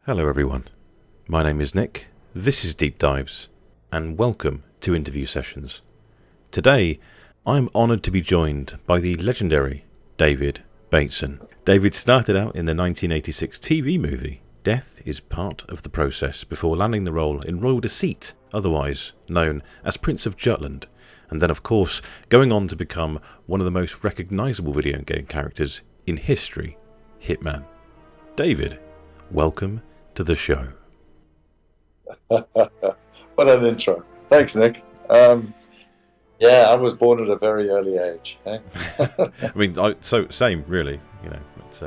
Hello everyone, my name is Nick, this is Deep Dives, and welcome to Interview Sessions. Today, I'm honoured to be joined by the legendary David Bateson. David started out in the 1986 TV movie Death is Part of the Process before landing the role in Royal Deceit, otherwise known as Prince of Jutland, and then of course going on to become one of the most recognisable video game characters in history, Hitman. David, welcome to the show. What an intro. Thanks, Nick. Yeah, I was born at a very early age. Eh? I mean, same, really. You know, but,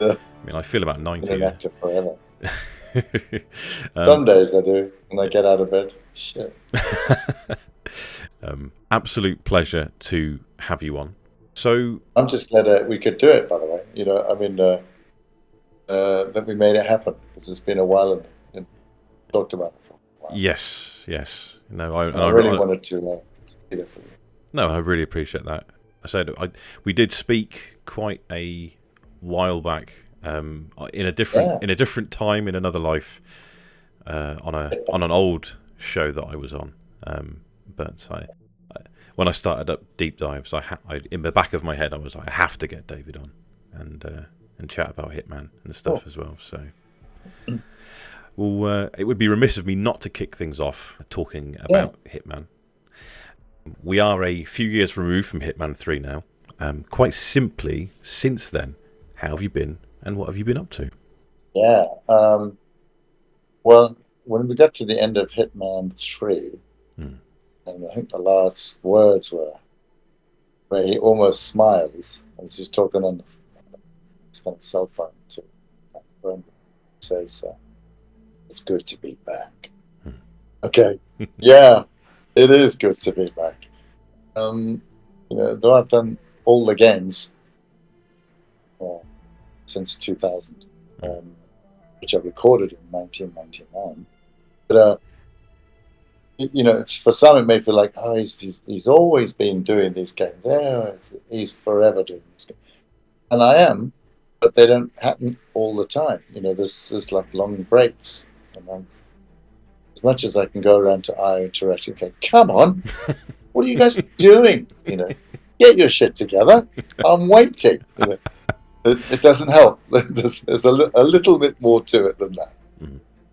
I mean, I feel about 90. Been an actor forever. Some days I do, when I get out of bed. Shit. Absolute pleasure to have you on. So I'm just glad we could do it, by the way. You know, I mean, that we made it happen, because it's been a while and talked about it for a while. Yes. No, I really wanted to be there for you. No, I really appreciate that. I said we did speak quite a while back, in a different time, in another life, on an old show that I was on. But when I started up Deep Dives, I in the back of my head I was like, I have to get David on and chat about Hitman and stuff as well. So, well, it would be remiss of me not to kick things off talking about Hitman. We are a few years removed from Hitman 3 now. Quite simply, since then, how have you been and what have you been up to? Yeah. Well, when we got to the end of Hitman 3, and I think the last words were where he almost smiles as he's talking on his kind of cell phone to Brenda. He says, "It's good to be back." Okay. Yeah, it is good to be back. You know, though I've done all the games since 2000, which I recorded in 1999, but you know, for some it may feel like, oh, he's always been doing these games. Yeah, he's forever doing these games, and I am, but they don't happen all the time. You know, there's like long breaks, and as much as I can go around to IO Interactive, okay, come on, what are you guys doing? You know, get your shit together. I'm waiting. You know, it doesn't help. There's a little bit more to it than that.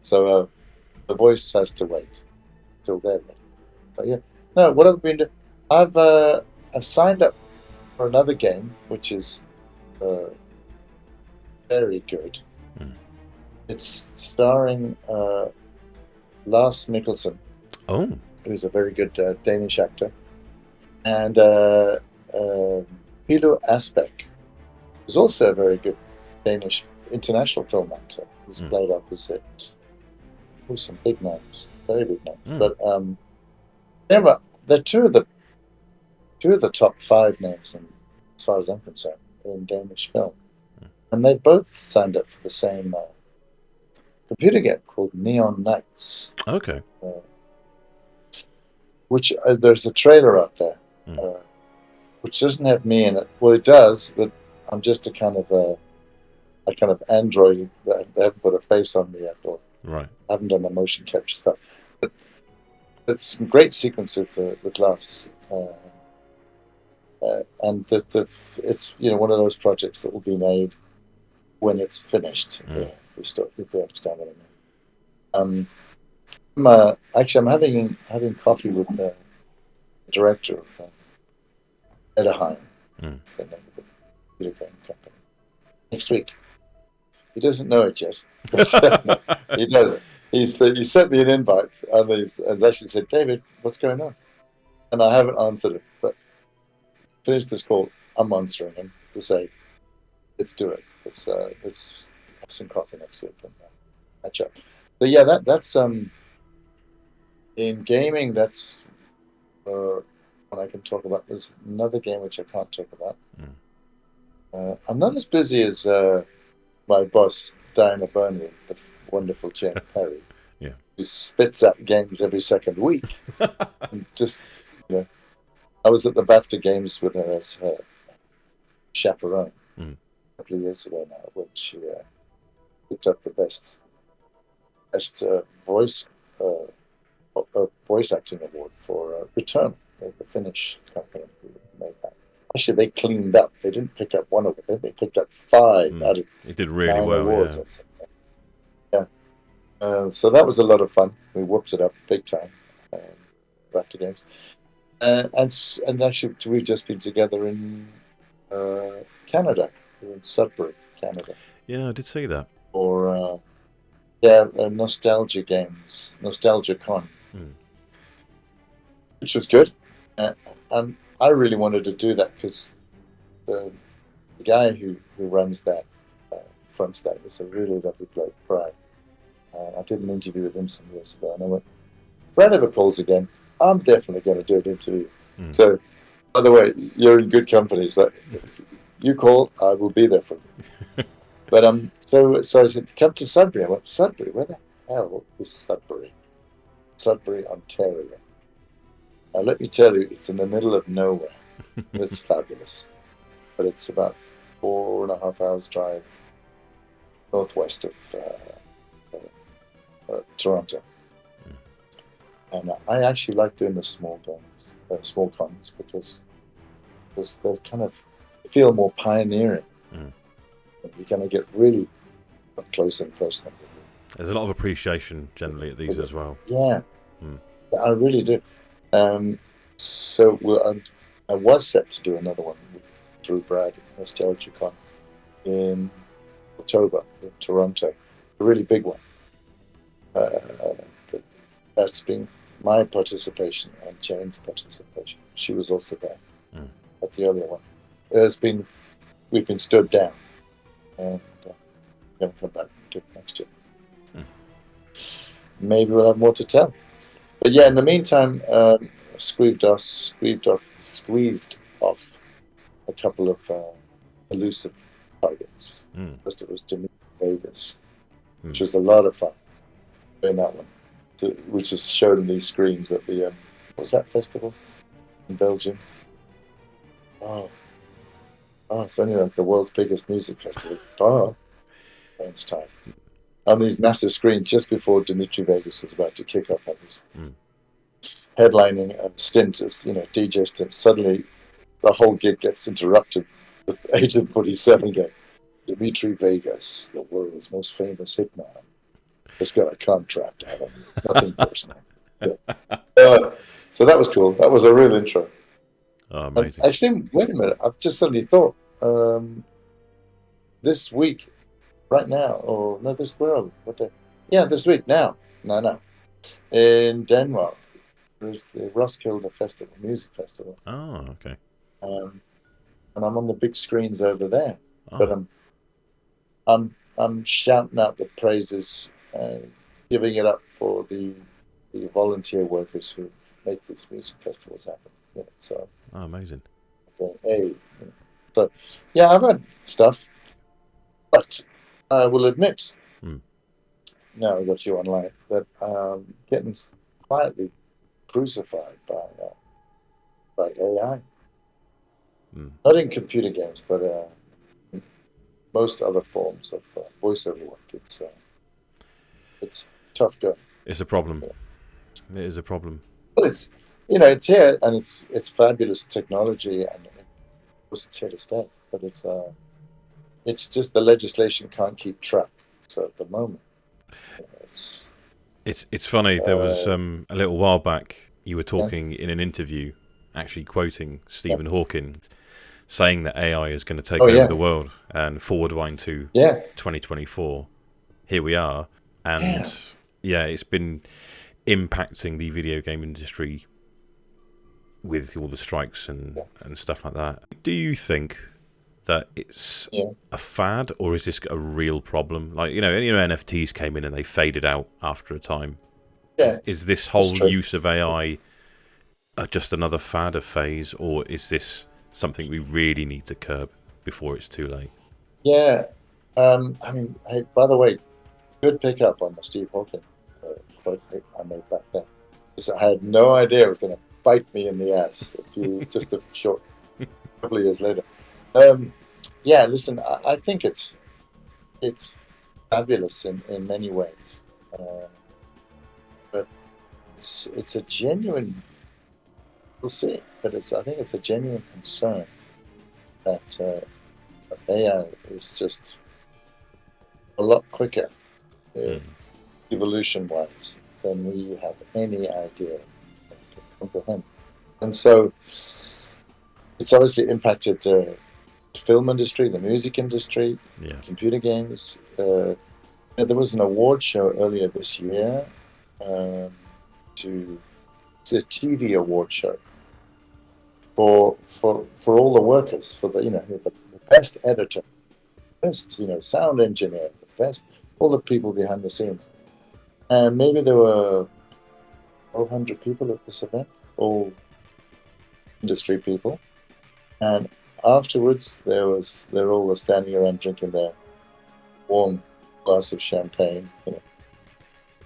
So the voice has to wait till they're ready. But yeah, no. What I've been doing, I've signed up for another game, which is very good. It's starring Lars Mikkelsen, who's a very good Danish actor, and Pilo Asbæk, who's also a very good Danish international film actor. He's played opposite some big names, very big names. But they're two of the top 5 names, as far as I'm concerned, in Danish film. And they both signed up for the same computer game called Neon Knights. Okay. Which there's a trailer out there, which doesn't have me in it. Well, it does, but I'm just a kind of android. They haven't put a face on me yet, or right. I haven't done the motion capture stuff. But it's some great sequences with Lars. And it's, you know, one of those projects that will be made when it's finished. If we understand what I mean. I'm having coffee with the director of Ederheim, the name of the video game company, next week. He doesn't know it yet. No, he does. He sent me an invite, and he's actually said, "David, what's going on?" And I haven't answered him, but finished this call, I'm answering him to say, let's do it. Let's have some coffee next week and catch up. But yeah, that's in gaming. That's what I can talk about. There's another game which I can't talk about. I'm not as busy as my boss Diana Burnley, the wonderful Jane Perry, who spits out games every second week. And just, you know, I was at the BAFTA Games with her as her chaperone a couple of years ago now, when she picked up the best best voice acting award for Return, the Finnish company who made that. Actually, they cleaned up. They didn't pick up one award. They picked up 5 out of it did really 9 well, awards. yeah. So that was a lot of fun. We whooped it up big time after games. And actually, we've just been together in Canada, in Sudbury, Canada. Yeah, I did see that. Or Nostalgia Games, Nostalgia Con, which was good. And I really wanted to do that because the guy who runs that, fronts that, is a really lovely bloke, Brad. I did an interview with him some years ago, and I went, Brad ever calls again, I'm definitely going to do an interview. So, by the way, you're in good company. So if you call, I will be there for you. But so I said, come to Sudbury. I went, Sudbury? Where the hell is Sudbury? Sudbury, Ontario. Now, let me tell you, it's in the middle of nowhere. It's fabulous. But it's about 4.5 hours drive northwest of Toronto. And I actually like doing the small cons because they kind of feel more pioneering. You kind of get really up close and personal. There's a lot of appreciation generally at these as well. Yeah, I really do. So I was set to do another one through Brad at Nostalgia Con in October in Toronto, a really big one. But that's been my participation and Jane's participation. She was also there at the earlier one. We've been stood down, and we're going to come back and do it next year. Maybe we'll have more to tell. But yeah, in the meantime, squeezed off a couple of elusive targets. First, it was Dimitri Vegas, which was a lot of fun doing that one, which is shown in these screens at the what was that festival in Belgium? It's only like the world's biggest music festival. It's time. On these massive screens just before Dimitri Vegas was about to kick off his headlining a stint as DJ stint. Suddenly the whole gig gets interrupted with Agent 47 game. Dimitri Vegas, the world's most famous hitman, has got a contract out of him. Nothing personal. Yeah. So that was cool. That was a real intro. Oh, amazing. Actually, wait a minute. I've just suddenly thought this week, right now, or no, where are we? What day? Yeah, this week now. No. In Denmark, there's the Roskilde Festival, music festival. Oh, okay. And I'm on the big screens over there. But I'm shouting out the praises, giving it up for the volunteer workers who make these music festivals happen. So. Oh, amazing. So yeah, I've had stuff, but I will admit, now I've got you online, that I'm getting quietly crucified by AI. Not in computer games, but most other forms of voiceover work. It's tough going. It's a problem. Yeah. It is a problem. Well, it's here, and it's fabulous technology, and it's here to stay. But it's just the legislation can't keep track. So at the moment, it's funny. There was a little while back you were talking in an interview, actually quoting Stephen Hawking, saying that AI is going to take over the world, and forward wind to 2024. Here we are, and it's been impacting the video game industry with all the strikes and stuff like that. Do you think that it's a fad, or is this a real problem? Like, NFTs came in and they faded out after a time. Yeah. Is this whole use of AI just another fad, a phase, or is this something we really need to curb before it's too late? Yeah. Hey, by the way, good pickup on the Steve Hawking quote I made back then. Because I had no idea it was going to bite me in the ass just a short couple of years later. Listen, I think it's fabulous in many ways. it's a genuine. We'll see, but I think it's a genuine concern that AI is just a lot quicker, evolution-wise, than we have any idea and can comprehend. And so it's obviously impacted the film industry, the music industry, computer games. There was an award show earlier this year. It's a TV award show for all the workers, for the best editor, best sound engineer, the best, all the people behind the scenes. And maybe there were 1,200 people at this event, all industry people. And afterwards, they're all standing around drinking their warm glass of champagne,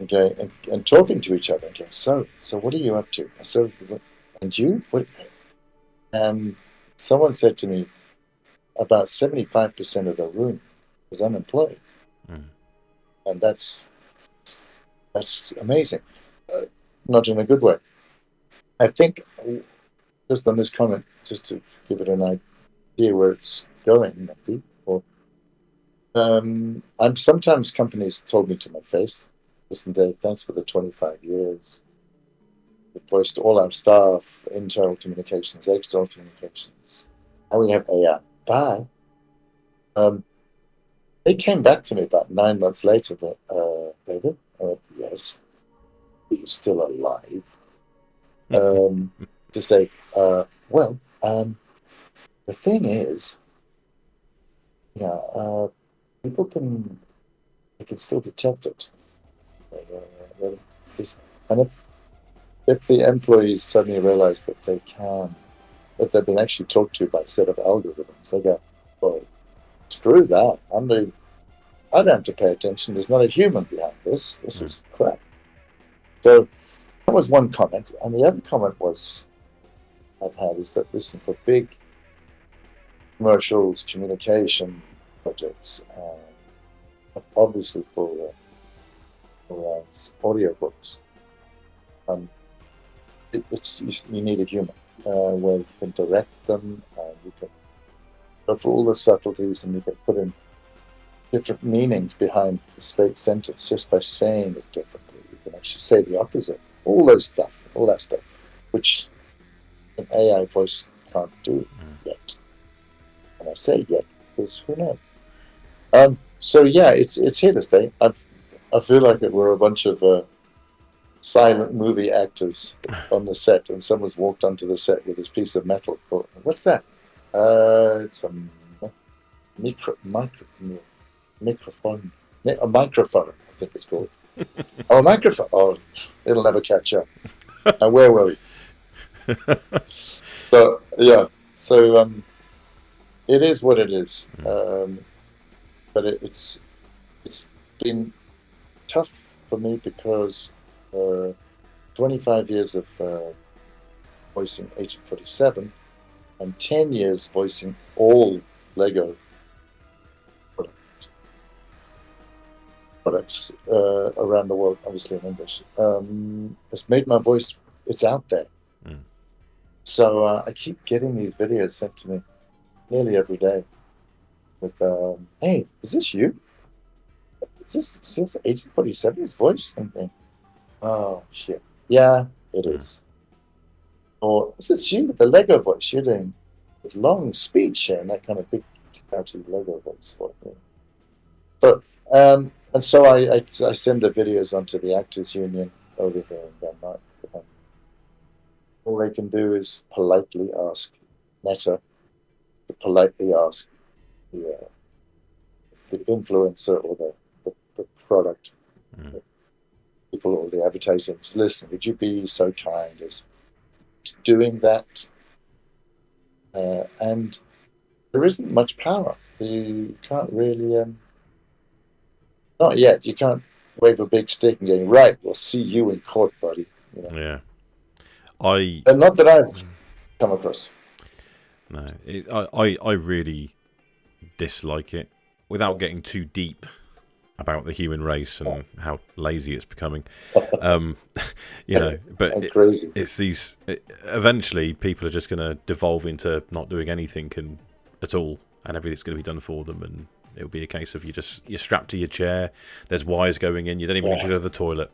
okay, and talking to each other. Okay, so what are you up to? So, and you? What? And someone said to me, about 75% of the room was unemployed, and that's amazing. Not in a good way. I think, just on this comment, just to give it an idea where it's going, maybe. Or, sometimes companies told me to my face, "Listen, Dave, thanks for the 25 years. We've voiced all our staff, internal communications, external communications. Now we have AI. Bye." They came back to me about 9 months later, but David, yes, you're still alive. To say, well, the thing is, people can still detect it. And if the employees suddenly realize that that they've been actually talked to by a set of algorithms, they go, well, screw that. I don't have to pay attention. There's not a human behind this. This is crap. So that was one comment. And the other comment I've had is that, listen, for big commercials, communication projects, obviously for audiobooks, you need a human where you can direct them, you can go for all the subtleties, and you can put in different meanings behind the straight sentence just by saying it differently. You can actually say the opposite. All that stuff, which an AI voice can't do yet. And I say yet because who knows? So yeah, it's here to stay. I feel like we're a bunch of silent movie actors on the set, and someone's walked onto the set with this piece of metal. What's that? It's a microphone. A microphone, I think it's called. Oh, a microphone. Oh, it'll never catch up. Now, where were we? So yeah, it is what it is. But it's been tough for me because 25 years of voicing Agent 47 and 10 years voicing all Lego products around the world, obviously in English. It's made my voice, it's out there. So I keep getting these videos sent to me nearly every day with, hey, is this you? Is this Agent 47's voice? And oh, shit. Yeah, it is. Or is this you with the Lego voice? You're doing with long speech and that kind of big, actually Lego voice. So, and so I send the videos onto the Actors Union over here in Denmark. All they can do is politely ask Meta to politely ask the influencer or the product people or the advertisers, listen, would you be so kind as doing that? And there isn't much power. You can't really, not yet. You can't wave a big stick and go, right, we'll see you in court, buddy. Yeah. And not that I've come across. No, I really dislike it. Without getting too deep, about the human race and how lazy it's becoming. But crazy. It's these. Eventually, people are just going to devolve into not doing anything at all, and everything's going to be done for them. And it'll be a case of you're strapped to your chair. There's wires going in. You don't even need to go to the toilet.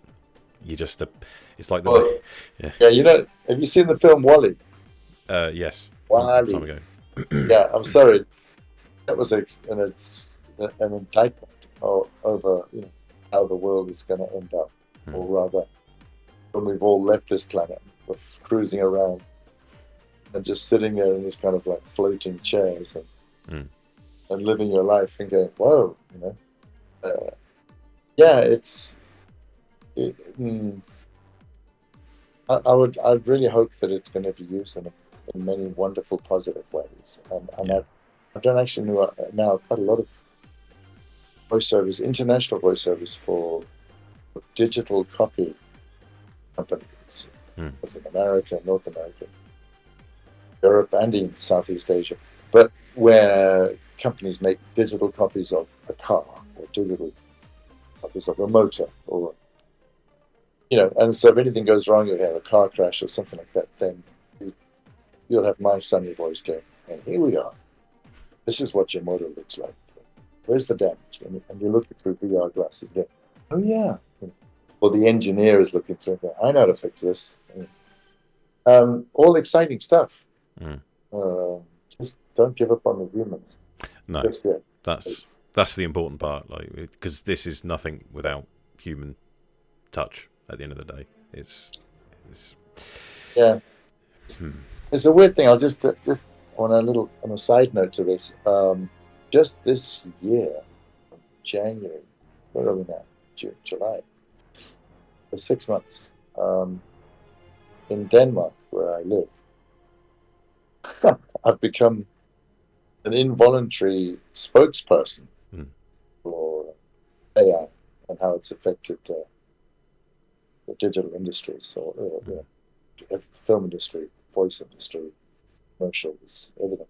You just. It's like the. Have you seen the film WALL-E? Yes. WALL-E. Time ago. Yeah, I'm sorry. That was an indictment over how the world is going to end up, or rather, when we've all left this planet, we're cruising around and just sitting there in these kind of like floating chairs and living your life and going, whoa, I'd really hope that it's going to be used in many wonderful, positive ways. I've done actually now quite a lot of voiceovers, international voiceovers for digital copy companies, both in America, North America, Europe, and in Southeast Asia. But where companies make digital copies of a car or digital copies of a motor, or and so if anything goes wrong, you have a car crash or something like that, then you'll have my sunny voice going, and here we are. This is what your motor looks like. Where's the damage? And you're looking through VR glasses again. Oh, yeah. Or the engineer is looking through it. I know how to fix this. All exciting stuff. Just don't give up on the humans. No, that's the important part. Because this is nothing without human touch. At the end of the day, it's a weird thing. I'll just on a side note to this. Just this year, January, where are we now? June, July. For 6 months, in Denmark, where I live, I've become an involuntary spokesperson for AI and how it's affected the digital industries, so the film industry, voice industry, commercials, everything.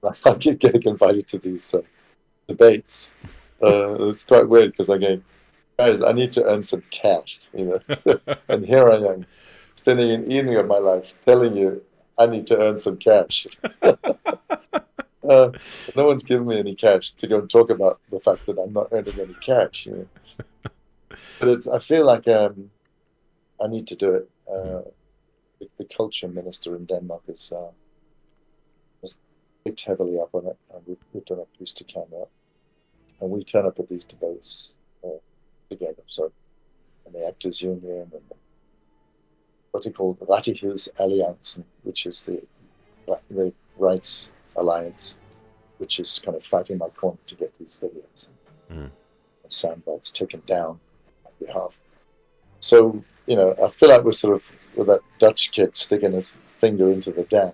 I keep getting invited to these debates. It's quite weird because I go, guys, I need to earn some cash, and here I am, spending an evening of my life telling you I need to earn some cash. No one's given me any cash to go and talk about the fact that I'm not earning any cash. But I feel like I need to do it. The culture minister in Denmark has picked heavily up on it, and we've done a piece to camera, and we turn up at these debates together. So, and the Actors Union and what they call the Rettighedsalliancen, which is the Rights Alliance, which is kind of fighting my corner to get these videos and sound bites taken down on my behalf. So, I feel like we're sort of with that Dutch kid sticking his finger into the dam.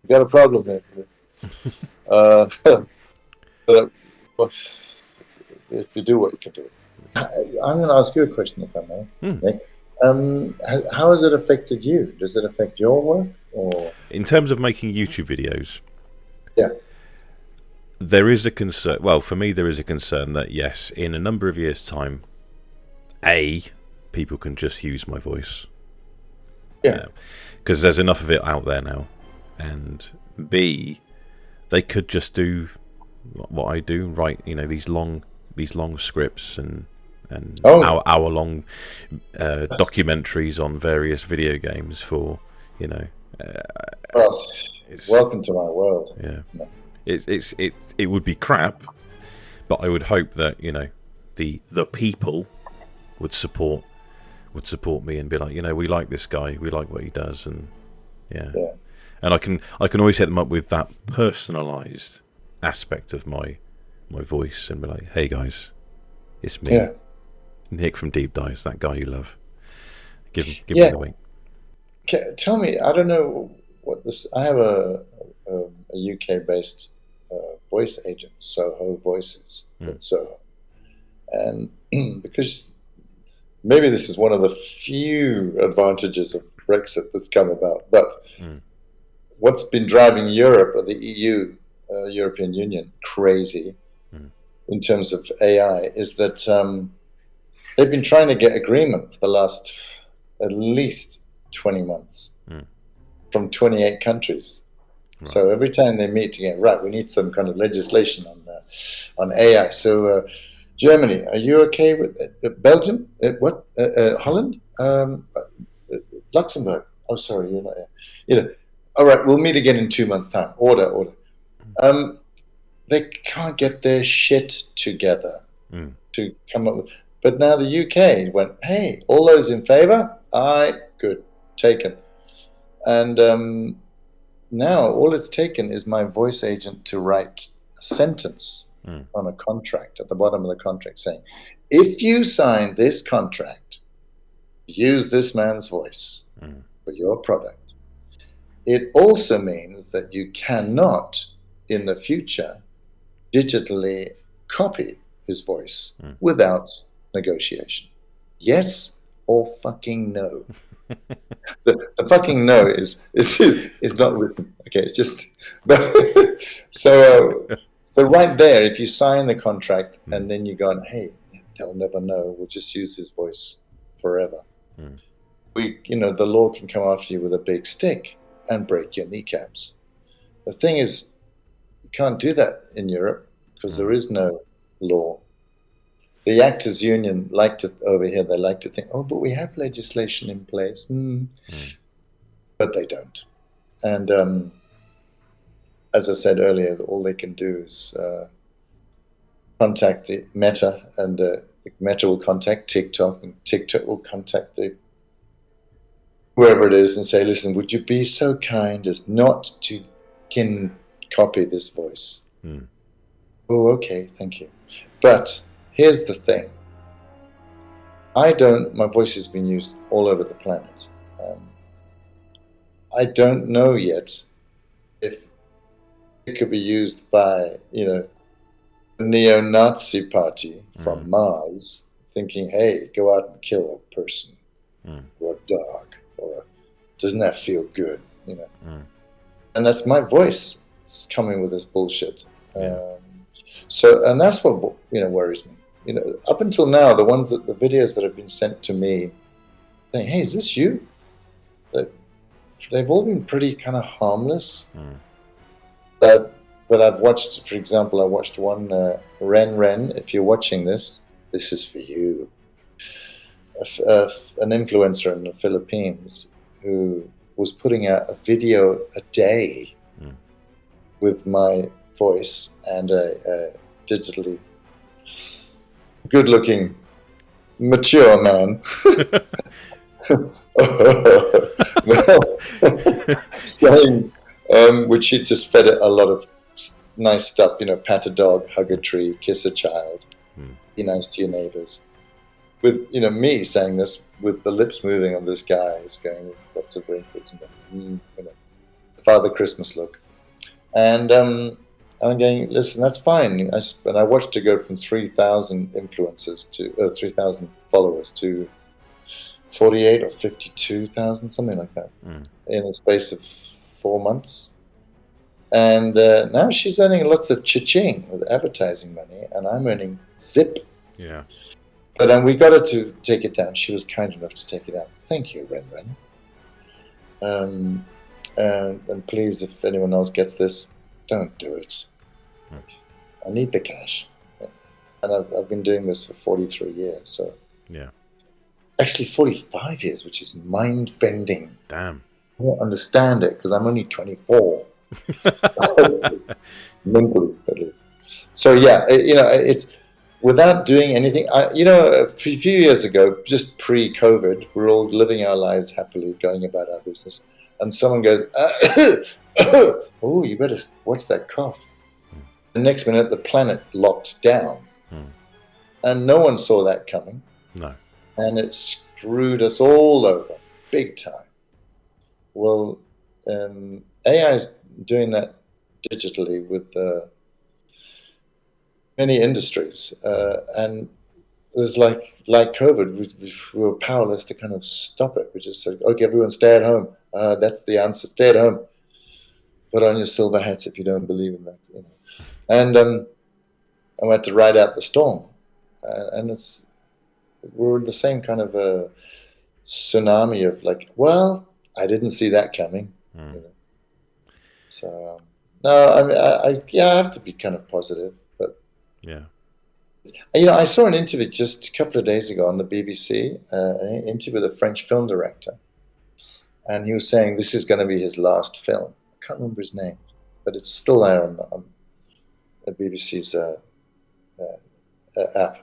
We got a problem there. But if you do what you can do. I'm going to ask you a question, if I may, Nick. How has it affected you? Does it affect your work? Or in terms of making YouTube videos? Yeah. There is a concern. Well, for me, there is a concern that, yes, in a number of years' time, people can just use my voice. Yeah. Because there's enough of it out there now. And B, they could just do what I do, write, these long scripts and hour-long documentaries on various video games for, welcome to my world. Yeah. No. It would be crap, but I would hope that the people would support me and be like, we like this guy, we like what he does, and and I can always hit them up with that personalized aspect of my voice and be like, hey guys, it's me, Nick from Deep Dives, that guy you love. Give me the wink. Tell me, I don't know what this. I have a UK based voice agent, Soho Voices in Soho, and because maybe this is one of the few advantages of Brexit that's come about, but what's been driving Europe or the EU, European Union, crazy in terms of AI is that they've been trying to get agreement for the last at least 20 months from 28 countries. Right. So every time they meet again, right, we need some kind of legislation on AI. So Germany, are you okay with Belgium? Holland? Luxembourg? Oh, sorry, you're not. All right, we'll meet again in 2 months' time. Order. They can't get their shit together to come up with. But now the UK went, hey, all those in favour? Aye, good, taken. And now all it's taken is my voice agent to write a sentence on a contract at the bottom of the contract saying, if you sign this contract, use this man's voice for your product. It also means that you cannot, in the future, digitally copy his voice without negotiation. Yes or fucking no. The fucking no is not written. Okay, it's just. So right there, if you sign the contract and then you go on, hey, they'll never know. We'll just use his voice forever. The law can come after you with a big stick and break your kneecaps. The thing is, you can't do that in Europe because there is no law. The actors union over here, they like to think, oh, but we have legislation in place. But they don't. And as I said earlier, all they can do is contact the Meta, and Meta will contact TikTok, and TikTok will contact whoever it is and say, listen, would you be so kind as not to copy this voice? Oh, okay, thank you. But here's the thing. My voice has been used all over the planet. I don't know yet if it could be used by, a neo-Nazi party from Mars thinking, hey, go out and kill a person or a dog, or doesn't that feel good, And that's my voice coming with this bullshit. And that's what, worries me. Up until now, the videos that have been sent to me saying, hey, is this you? They've all been pretty kind of harmless. But I've watched, for example, one, Ren, if you're watching this is for you. An influencer in the Philippines who was putting out a video a day with my voice and a digitally good-looking, mature man. Saying, which he just fed it a lot of nice stuff, pat a dog, hug a tree, kiss a child, be nice to your neighbors. With me saying this with the lips moving on this guy who's going with lots of wrinkles and Father Christmas look, and I'm going, listen, that's fine. And I watched it go from 3,000 influencers to 3,000 followers to 48 or 52,000, something like that, in a space of 4 months. And now she's earning lots of cha-ching with advertising money, and I'm earning zip. Yeah. But we got her to take it down. She was kind enough to take it down. Thank you, Ren. And please, if anyone else gets this, don't do it. I need the cash. And I've been doing this for 43 years. So yeah. Actually 45 years, which is mind-bending. Damn. I don't understand it because I'm only 24. Mentally, at least. So yeah, it's without doing anything. A few years ago, just pre-COVID, we're all living our lives happily, going about our business, and someone goes, "Oh, you better watch that cough." The next minute, the planet locks down, and no one saw that coming. No, and it screwed us all over, big time. Well, AI is doing that digitally with many industries, and there's like COVID, we were powerless to kind of stop it. We just said, okay, everyone stay at home. That's the answer. Stay at home. Put on your silver hats if you don't believe in that. And and we had to ride out the storm. And we're in the same kind of a tsunami of like, well, I didn't see that coming. You know? So no, I mean, I have to be kind of positive, but Yeah. I saw an interview just a couple of days ago on the BBC, an interview with a French film director, and he was saying this is going to be his last film. I can't remember his name, but it's still there on the BBC's app.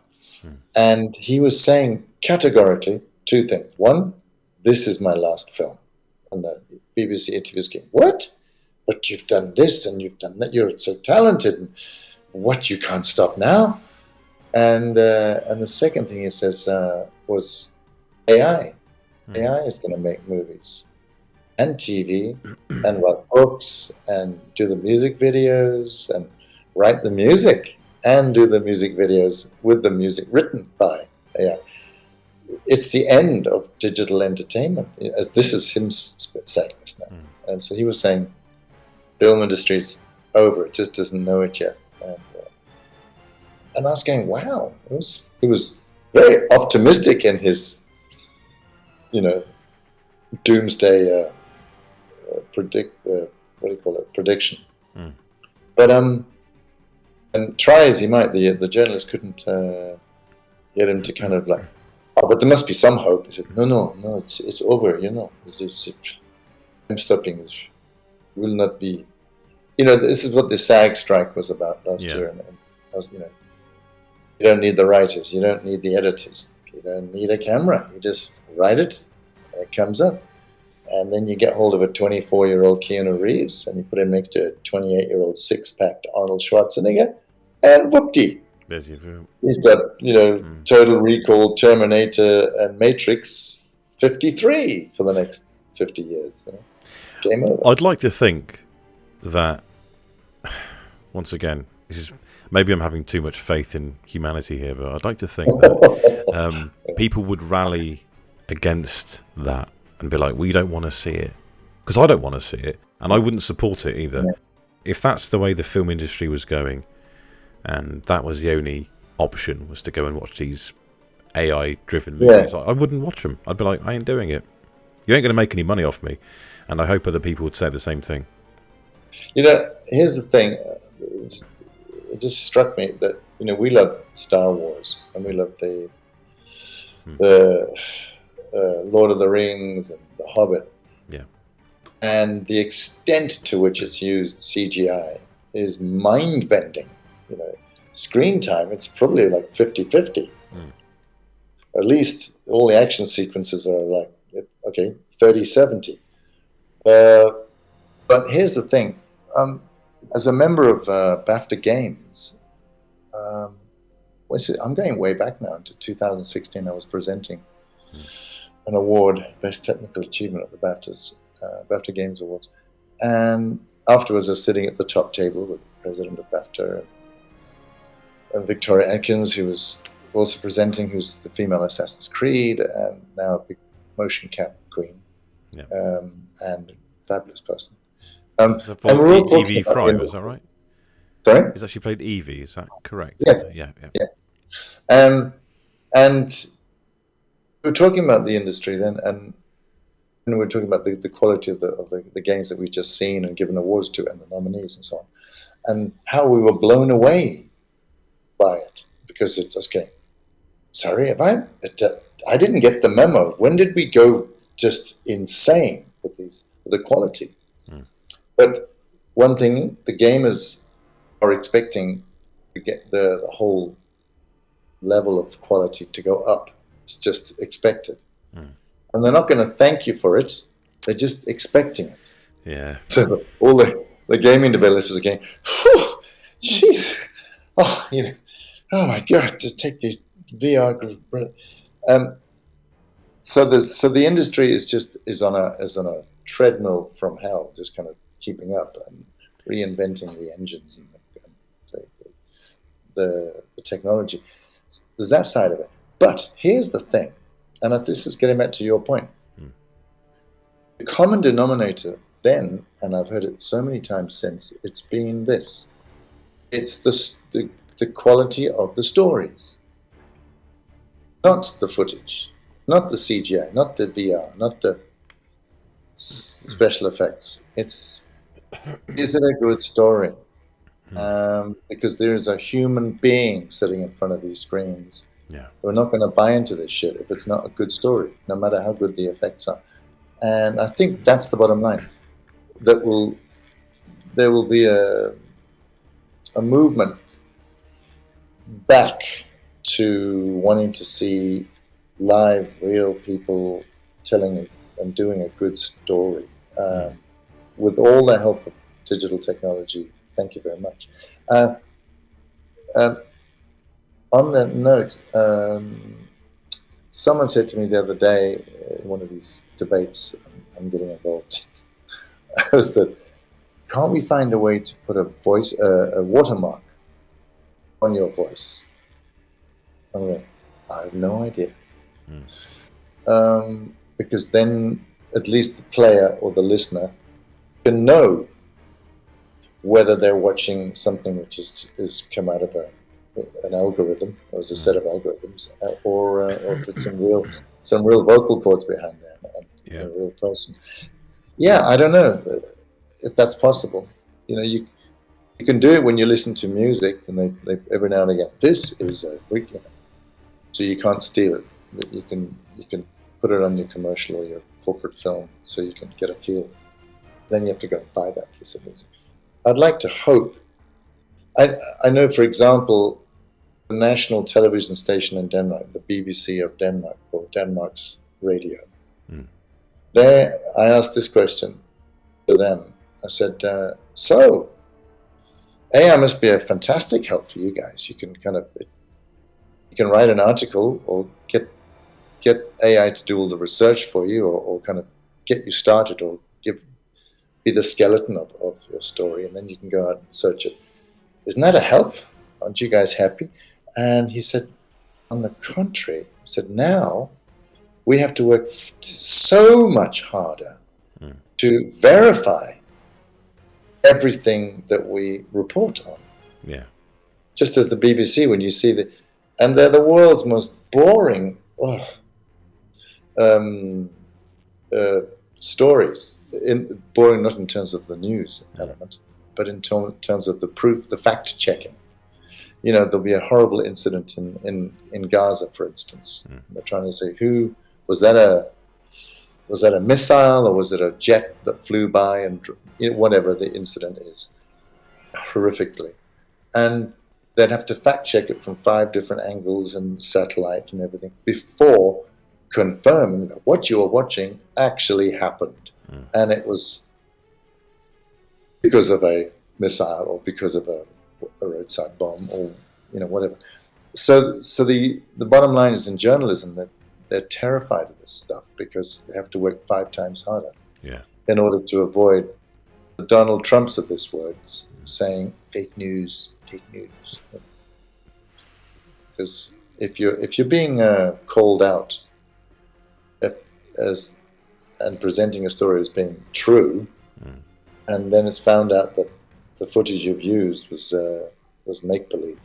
And he was saying categorically two things. One, this is my last film. And the BBC interviews came, what? But you've done this and you've done that. You're so talented. And what, you can't stop now? And the second thing he says was AI. AI is going to make movies and TV and write books and do the music videos and write the music and do the music videos with the music written by AI. It's the end of digital entertainment. As this is him saying this now. And so he was saying, film industry's over. It just doesn't know it yet. And I was going, wow. He was very optimistic in his, doomsday prediction. But and try as he might, the journalist couldn't get him to kind of like, oh, but there must be some hope. He said, no, it's over. Time stopping will not be. This is what the SAG strike was about last year, and I was, you don't need the writers, you don't need the editors, you don't need a camera. You just write it, and it comes up. And then you get hold of a 24-year-old Keanu Reeves, and you put him next to a 28-year-old six-packed Arnold Schwarzenegger, and whoopty. There's your film. He's got, Total Recall, Terminator, and Matrix 53 for the next 50 years. Game over. I'd like to think that, once again, maybe I'm having too much faith in humanity here, but I'd like to think that people would rally against that and be like, we don't want to see it. Because I don't want to see it, and I wouldn't support it either. Yeah. If that's the way the film industry was going, and that was the only option, was to go and watch these AI-driven movies, I wouldn't watch them. I'd be like, I ain't doing it. You ain't going to make any money off me. And I hope other people would say the same thing. Here's the thing. It just struck me that, we love Star Wars, and we love the Lord of the Rings and The Hobbit. Yeah. And the extent to which it's used CGI is mind-bending. Screen time, it's probably like 50-50. At least all the action sequences are like, 30-70. But here's the thing. As a member of BAFTA Games, I'm going way back now into 2016. I was presenting an award, Best Technical Achievement at the BAFTA Games Awards. And afterwards, I was sitting at the top table with the president of BAFTA, and Victoria Atkins, who was also presenting, who's the female Assassin's Creed, and now a big motion cap queen, and fabulous person. So and we're all Evie Fry, is that right? Sorry? Is that she played Evie, is that correct? Yeah. And we were talking about the industry then, and we were talking about the quality of the games that we've just seen and given awards to, and the nominees and so on, and how we were blown away by it, because it's okay. Sorry, I didn't get the memo. When did we go just insane with the quality? But one thing, the gamers are expecting the whole level of quality to go up. It's just expected. And they're not going to thank you for it. They're just expecting it. Yeah. So all the gaming developers are going, jeez, oh my God, just take these VR. So the industry is on a treadmill from hell, just kind of keeping up and reinventing the engines and the technology. There's that side of it. But here's the thing, and this is getting back to your point. The common denominator then, and I've heard it so many times since, it's been this. It's the the quality of the stories, not the footage, not the CGI, not the VR, not the special effects. Is it a good story? Because there is a human being sitting in front of these screens. Yeah. We're not going to buy into this shit if it's not a good story, no matter how good the effects are. And I think that's the bottom line. There will be a movement back to wanting to see live, real people telling and doing a good story. With all the help of digital technology, thank you very much. On that note, someone said to me the other day in one of these debates I'm getting involved in, was that, can't we find a way to put a watermark on your voice? I'm like, I have no idea. Because then at least the player or the listener can know whether they're watching something which is come out of an algorithm, or as a set of algorithms, or if it's some real vocal cords behind there, and a real person. Yeah, I don't know if that's possible. You can do it when you listen to music, and they every now and again, this is a so you can't steal it, but you can put it on your commercial or your corporate film, so you can get a feel. Then you have to go and buy that piece of music. I'd like to hope. I know, for example, the national television station in Denmark, the BBC of Denmark, or Denmark's radio. There, I asked this question to them. I said, so, AI must be a fantastic help for you guys. You can write an article or get AI to do all the research for you, or kind of get you started, or be the skeleton of your story, and then you can go out and search it. Isn't that a help? Aren't you guys happy? And he said, on the contrary, he said, now we have to work so much harder to verify everything that we report on. Yeah. Just as the BBC, when you see and they're the world's most boring stories. Boring not in terms of the news element, but in terms of the proof, the fact checking. There'll be a horrible incident in Gaza, for instance. They're trying to say, was that a missile, or was it a jet that flew by, and whatever the incident is, horrifically. And they'd have to fact check it from 5 different angles and satellite and everything before confirming that what you were watching actually happened. And it was because of a missile, or because of a roadside bomb, or whatever. So the bottom line is, in journalism, that they're terrified of this stuff, because they have to work 5 times harder in order to avoid the Donald Trumps of this world saying fake news. Because if you're being called out and presenting a story as being true, and then it's found out that the footage you've used was make believe,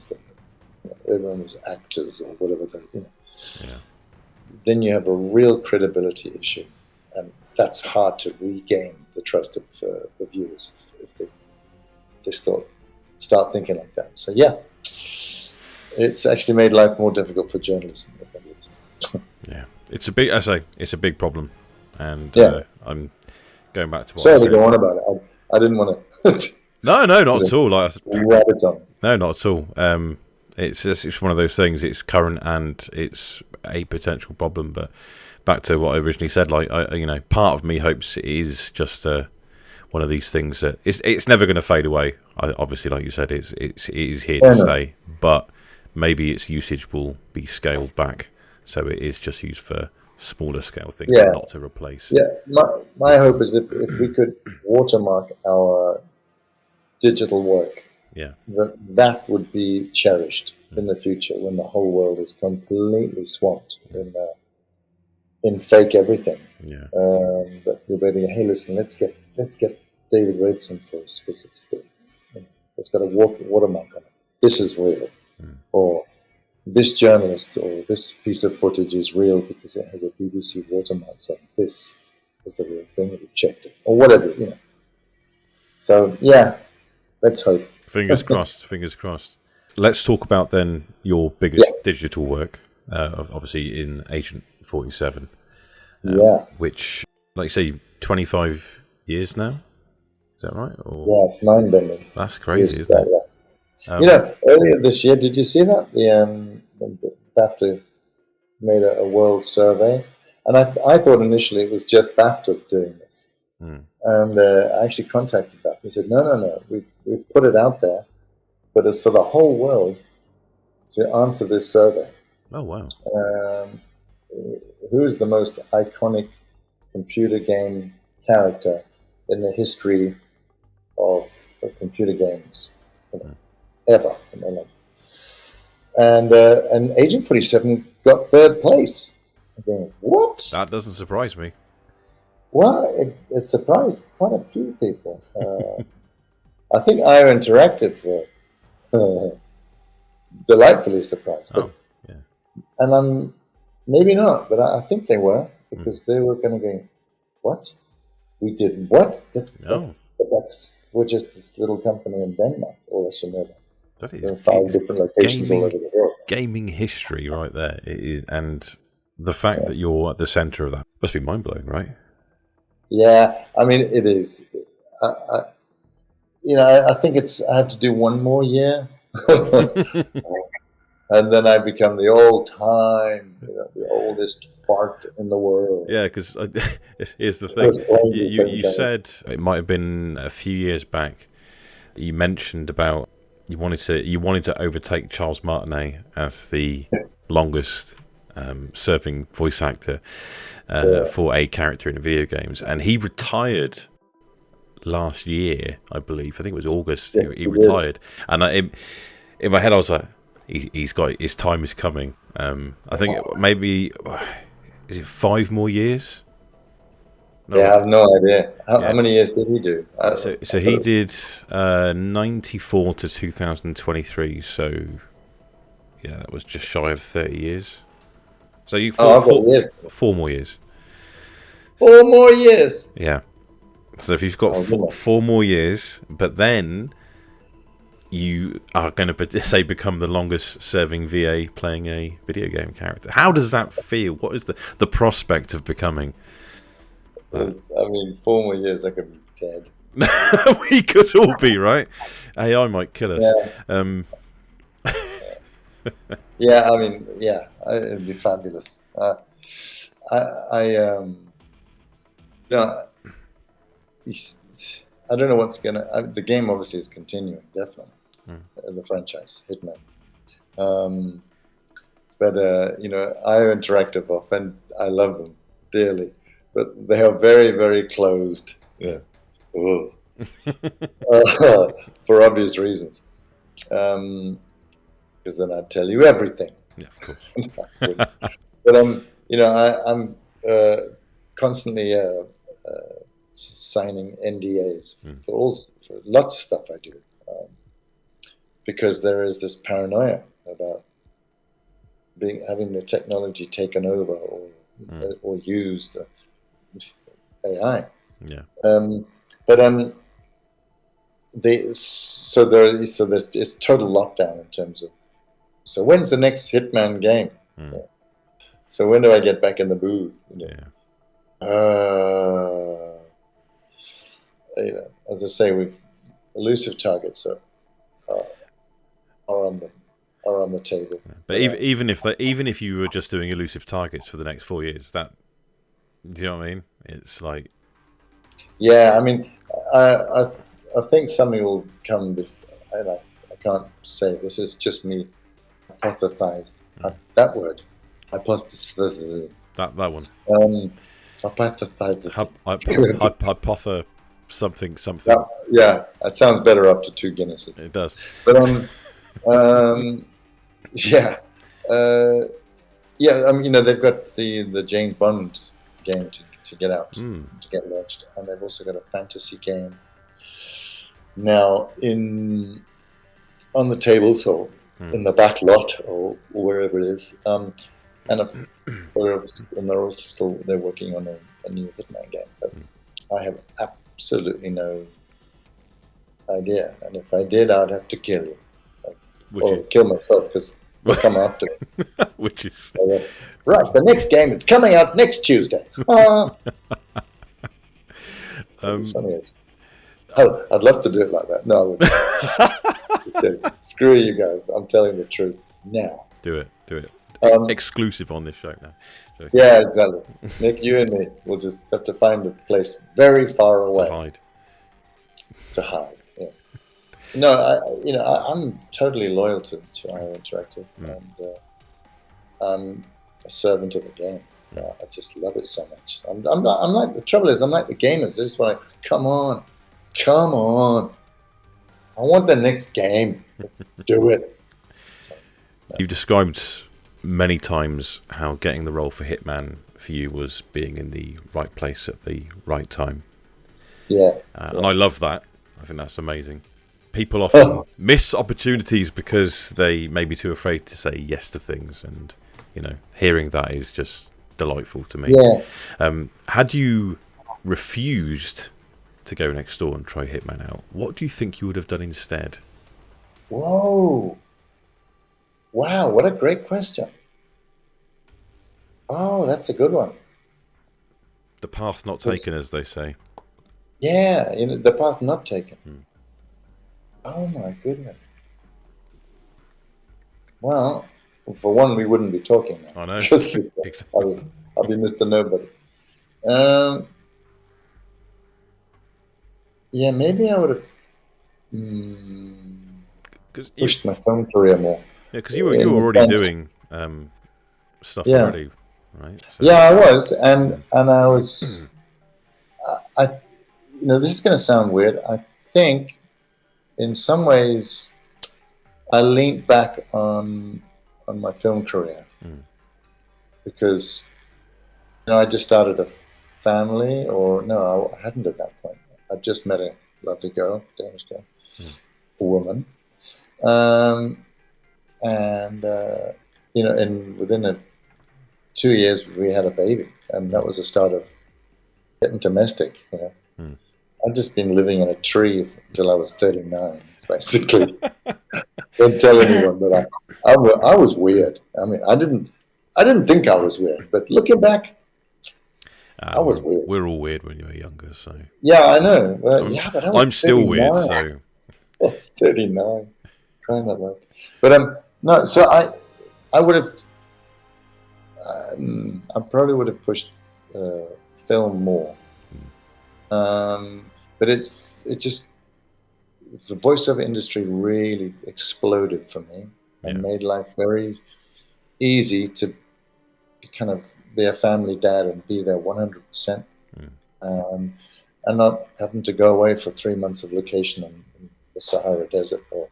everyone was actors or whatever then you have a real credibility issue, and that's hard to regain the trust of the viewers if they start thinking like that. So it's actually made life more difficult for journalism, at least. It's a big problem, and I'm going back to what Sorry to go on about it. I didn't want to. No, not at all. No, not at all. It's one of those things. It's current and it's a potential problem. But back to what I originally said, part of me hopes it is just one of these things that it's never going to fade away. Obviously, like you said, it is here to stay. But maybe its usage will be scaled back, so it is just used for smaller scale things, not to replace. My hope is if we could watermark our digital work, that would be cherished in the future, when the whole world is completely swamped in fake everything. But you're ready. Hey, listen, let's get David Bateson's voice, because it's got a watermark on it. This is real. or this journalist or this piece of footage is real because it has a BBC watermark, so this is the real thing, we checked it, or whatever, So, yeah, let's hope. Fingers crossed, fingers crossed. Let's talk about then your biggest digital work, obviously in Agent 47, which, like you say, 25 years now? Is that right? Yeah, it's mind-bending. That's crazy, isn't it? Earlier this year, did you see that? The BAFTA made a world survey, and I thought initially it was just BAFTA doing this. And I actually contacted BAFTA and said, no, we've put it out there, but it's for the whole world to answer this survey. Oh, wow. Who is the most iconic computer game character in the history of computer games ever? And Agent 47 got third place. I'm going, what? That doesn't surprise me. Well, it surprised quite a few people. I think IO Interactive were delightfully surprised. But, and I'm maybe not, but I think they were, because they were kind of going, what? We did what? We're just this little company in Denmark. All I should know that. That is there are 5 different locations all over the world. Gaming history right there. It is, and the fact that you're at the center of that must be mind-blowing, right? Yeah, I mean, it is. I think I have to do one more year. And then I become the the oldest fart in the world. Yeah, because here's the thing. You said, it might have been a few years back, you mentioned about you wanted to overtake Charles Martinet as the longest serving voice actor for a character in video games, and he retired last year, I believe. I think it was August. He retired, and in my head I was like, he's got his time is coming. I think maybe is it 5 more years? No, I have no idea. How many years did he do? So he did 94 to 2023. So yeah, that was just shy of 30 years. So you 4 more years. 4 more years. Yeah. So if you've got 4 more years, but then you are going to say become the longest serving VA playing a video game character. How does that feel? What is the prospect of becoming? I mean, 4 more years, I could be dead. We could all be, right? AI might kill us. Yeah. I mean, it'd be fabulous. I don't know what's gonna. The game obviously is continuing, definitely. The franchise Hitman, but IO Interactive, I love them dearly, but they are very, very closed. Yeah, for obvious reasons. Because then I'd tell you everything. Yeah, of course. But I'm constantly signing NDAs for lots of stuff I do, because there is this paranoia about having the technology taken over or used, AI. Yeah. It's total lockdown in terms of. So when's the next Hitman game? Yeah. So when do I get back in the booth? As I say, we've elusive targets are on the table. But even if you were just doing elusive targets for the next 4 years, do you know what I mean? It's like. Yeah, I mean, I think something will come. I can't say. This is just me. Hypothesize. That word. Hypothesize. That one. Hypothesize. Hypothe something. Yeah, that sounds better after 2 Guinnesses. It does. But yeah. I mean, they've got the James Bond game to get out, to get launched, and they've also got a fantasy game now on the table. So in the back lot or wherever it is. And they're also still working on a new Hitman game. But I have absolutely no idea. And if I did, I'd have to kill you. Kill myself, because they'll come after me. Which is... right, the next game, it's coming out next Tuesday. Funny. Oh, I'd love to do it like that. No, I wouldn't. Okay. Screw you guys. I'm telling the truth now. Do it. Exclusive on this show now. So, yeah, exactly. Nick, you and me, we'll just have to find a place very far away to hide. Yeah. No, I'm totally loyal to IO Interactive, and I'm a servant of the game. I just love it so much. I'm like, the trouble is, I'm like the gamers. This is why, come on. I want the next game. Let's do it. You've described many times how getting the role for Hitman for you was being in the right place at the right time. Yeah. And I love that. I think that's amazing. People often miss opportunities because they may be too afraid to say yes to things, and hearing that is just delightful to me. Yeah. Had you refused to go next door and try Hitman out, what do you think you would have done instead? Whoa. Wow, what a great question. Oh, that's a good one. The path not taken, as they say. Yeah, the path not taken. Oh my goodness. Well, for one, we wouldn't be talking now. I know. Exactly. I'll be Mr. Nobody. Yeah, maybe I would have pushed my film career more. Yeah, because you were already doing stuff already, right? So. Yeah, I was, and I was. This is going to sound weird. I think, in some ways, I leaned back on my film career because I just started a family, or no, I hadn't at that point. I'd just met a lovely girl, Danish girl, a woman, and within 2 years we had a baby, and that was the start of getting domestic. I'd just been living in a tree until I was 39, basically. Don't tell anyone, but I was weird. I mean, I didn't think I was weird, but looking back, I was weird. We're all weird when you were younger, so. Yeah, I know. But I was I'm still 39. weird, so. I was 39. Trying that right. But no, so I would have. I probably would have pushed film more. But it just, the voiceover industry really exploded for me and made life very easy to kind of be a family dad and be there 100%, and not having to go away for 3 months of location in the Sahara Desert or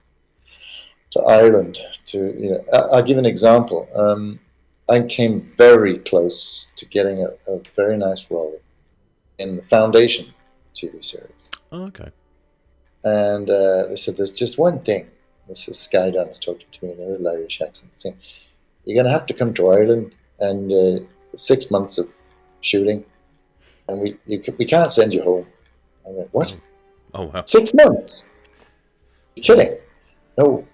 to Ireland. I'll give an example. I came very close to getting a very nice role in the Foundation TV series. Oh, okay. And they said, there's just one thing. This is Skydance talking to me in a Irish accent, saying, you're going to have to come to Ireland, and 6 months of shooting, and we can't send you home. I went, what? Oh, wow. 6 months? You're kidding? No.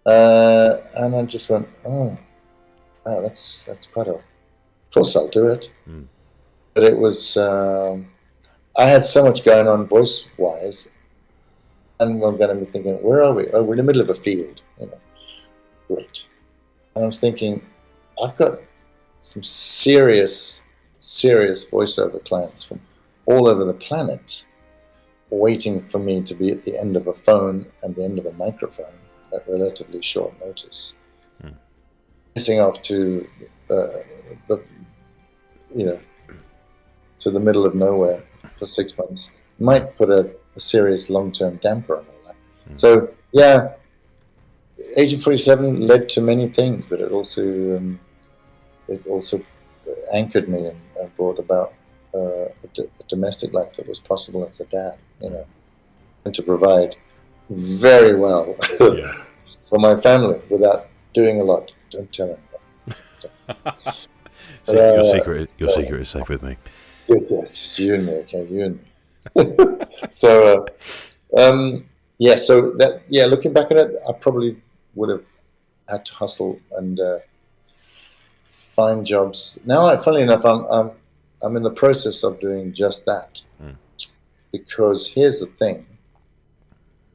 And I just went, oh, wow, that's quite of course I'll do it. But it was, I had so much going on voice-wise, and I'm going to be thinking, where are we? Oh, we're in the middle of a field, Great. And I was thinking, I've got some serious voiceover clients from all over the planet waiting for me to be at the end of a phone and the end of a microphone at relatively short notice. Missing off to to the middle of nowhere for 6 months might put a serious long-term damper on all that. So yeah, Agent 47 led to many things, but it also anchored me and brought about a domestic life that was possible as a dad, and to provide very well for my family without doing a lot. Don't tell anyone. Your secret is safe with me. Yes, just you and me, okay, you and me. So, looking back at it, I probably would have had to hustle and find jobs. Now, funnily enough, I'm in the process of doing just that. Because here's the thing.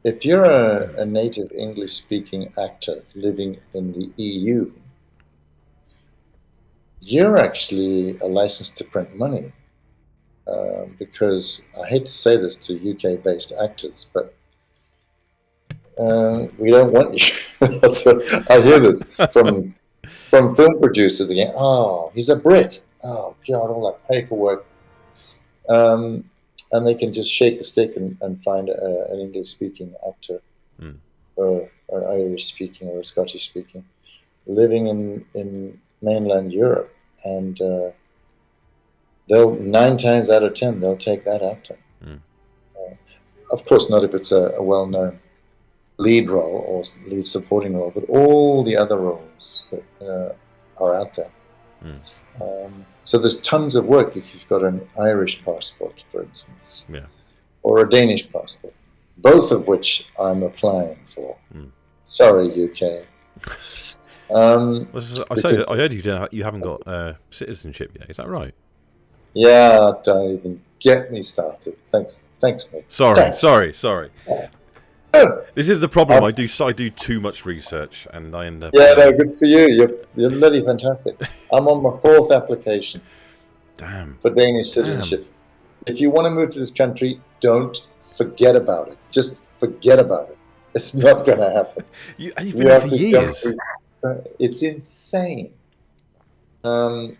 If you're a native English-speaking actor living in the EU, you're actually a license to print money. Because I hate to say this to UK-based actors, but we don't want you. So I hear this from film producers again. Oh, he's a Brit. Oh, God, all that paperwork. And they can just shake a stick and find an English-speaking actor, or an Irish-speaking or a Scottish-speaking, living in mainland Europe, and they'll 9 times out of 10 they'll take that actor. Of course, not if it's a well-known lead role or lead supporting role, but all the other roles that are out there. So there's tons of work if you've got an Irish passport, for instance, or a Danish passport, both of which I'm applying for. Sorry, UK. I heard you haven't got citizenship yet. Is that right? Yeah, don't even get me started. Thanks, Nick. Sorry. This is the problem. I do too much research, and I end up. Yeah, no, good for you. You're bloody fantastic. I'm on my 4th application. Damn. For Danish citizenship. If you want to move to this country, don't forget about it. Just forget about it. It's not going to happen. You've been there for years. It's insane. And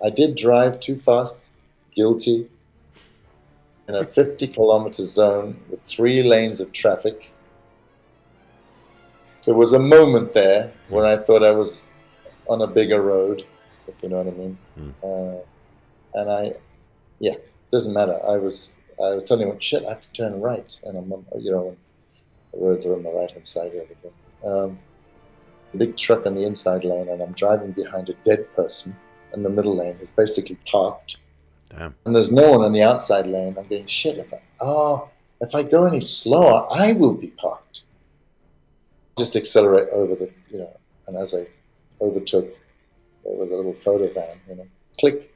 I did drive too fast. Guilty. In a 50-kilometer zone with 3 lanes of traffic. There was a moment there where I thought I was on a bigger road, if you know what I mean. Doesn't matter. I suddenly went, shit, I have to turn right, and I'm, the roads are on the right hand side over here. A big truck on the inside lane, and I'm driving behind a dead person in the middle lane who's basically parked. Damn. And there's no one on the outside lane. I'm going, shit, if I go any slower, I will be parked. Just accelerate over and as I overtook, there was a little photo van, click,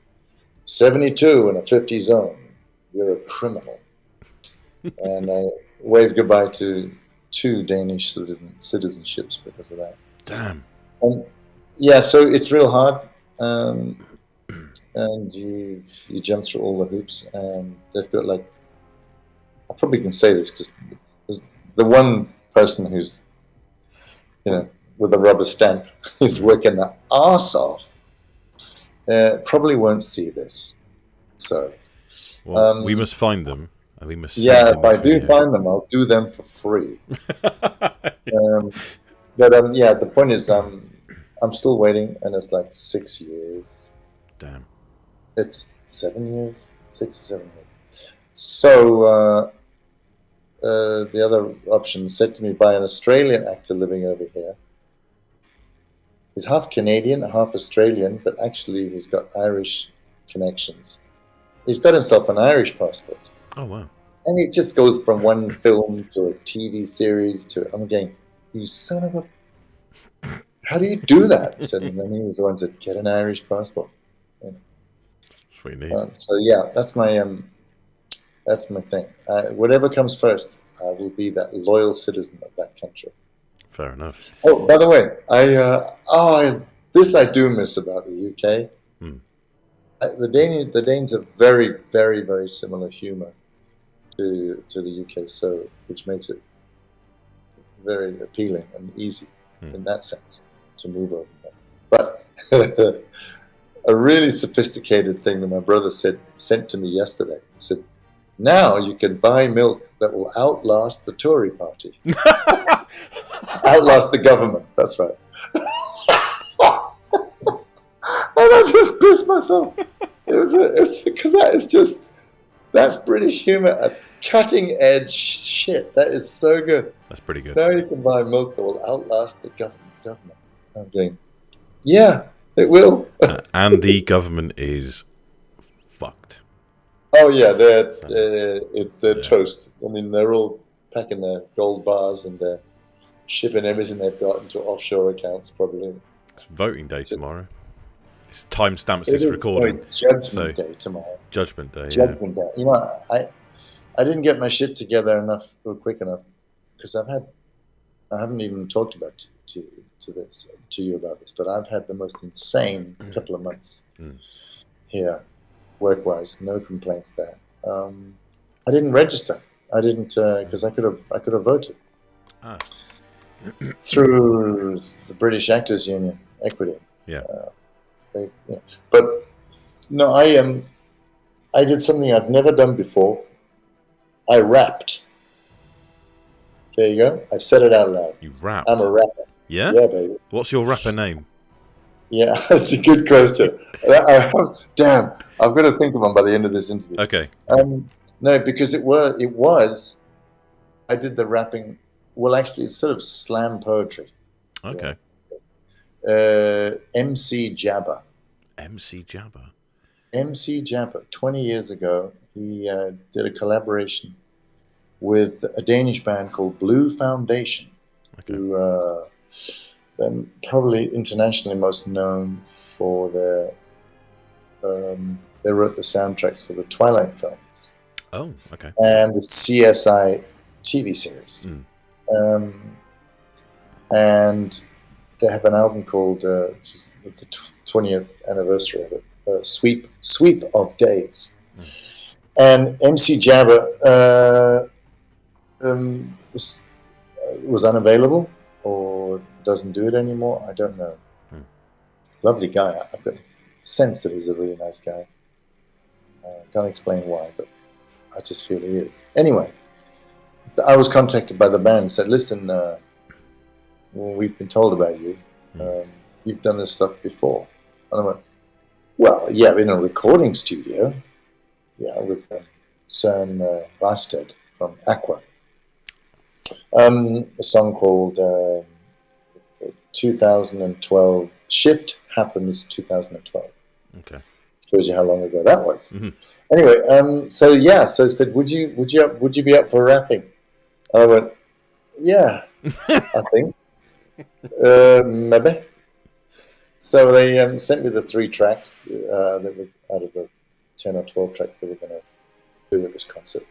72 in a 50 zone. You're a criminal. And I waved goodbye to 2 Danish citizenships because of that. Damn. So it's real hard. And you jump through all the hoops, and they've got I probably can say this because the one person who's, with a rubber stamp, who's working their arse off, probably won't see this. So, we must find them, and we must. Yeah, if I do find them, I'll do them for free. The point is, I'm still waiting, and it's 6 years. Damn. It's 7 years, 6 or 7 years. So the other option said to me by an Australian actor living over here. He's half Canadian, half Australian, but actually he's got Irish connections. He's got himself an Irish passport. Oh, wow. And he just goes from one film to a TV series to, I'm going, you son of a... How do you do that? He said, and then he was the one that said, get an Irish passport. That's my thing. Whatever comes first, I will be that loyal citizen of that country. Fair enough. Oh, by the way, this I do miss about the UK. The Danes have very, very, very similar humour to the UK, so which makes it very appealing and easy in that sense to move over there. But a really sophisticated thing that my brother sent to me yesterday. He said, now you can buy milk that will outlast the Tory party. Outlast the government, that's right. And I just pissed myself. It's because that's British humour at cutting edge shit. That is so good. That's pretty good. Now you can buy milk that will outlast the government. I'm going, yeah, it will. And the government is fucked. Oh yeah, they're toast. I mean, they're all packing their gold bars and they're shipping everything they've got into offshore accounts, probably. It's voting day tomorrow. It's timestamps this recording. Judgment Day tomorrow. Judgment Day. Judgment Day. You know, I didn't get my shit together enough or quick enough because I haven't even talked about to you about this, but I've had the most insane couple of months here, work-wise. No complaints there. I didn't register. I didn't because I could have voted through the British Actors Union Equity. Yeah. But no, I did something I've never done before. I rapped. There you go. I've said it out loud. You rapped? I'm a rapper. Yeah? Yeah, baby. What's your rapper name? Yeah, that's a good question. Damn, I've got to think of one by the end of this interview. Okay. No, because it was. I did the rapping. Well, actually, it's sort of slam poetry. Okay. MC Jabba. MC Jabba. MC Jabba. 20 years ago, he did a collaboration with a Danish band called Blue Foundation, who they're probably internationally most known for their. They wrote the soundtracks for the Twilight films. Oh, okay. And the CSI TV series. And they have an album called, just the 20th anniversary of it, Sweep of Days. And MC Jabba was unavailable or doesn't do it anymore. I don't know. Lovely guy. I've got a sense that he's a really nice guy. Can't explain why, but I just feel he is. Anyway, I was contacted by the band and said, listen, we've been told about you. You've done this stuff before. And I went, well, yeah, in a recording studio. Yeah, with Søren Varsted from Aqua. A song called 2012, Shift Happens 2012. Okay. Shows you how long ago that was. Anyway, so I said, would you be up for rapping? And I went, yeah, I think. Maybe. So they sent me the 3 tracks that were out of the 10 or 12 tracks that we're going to do at this concert.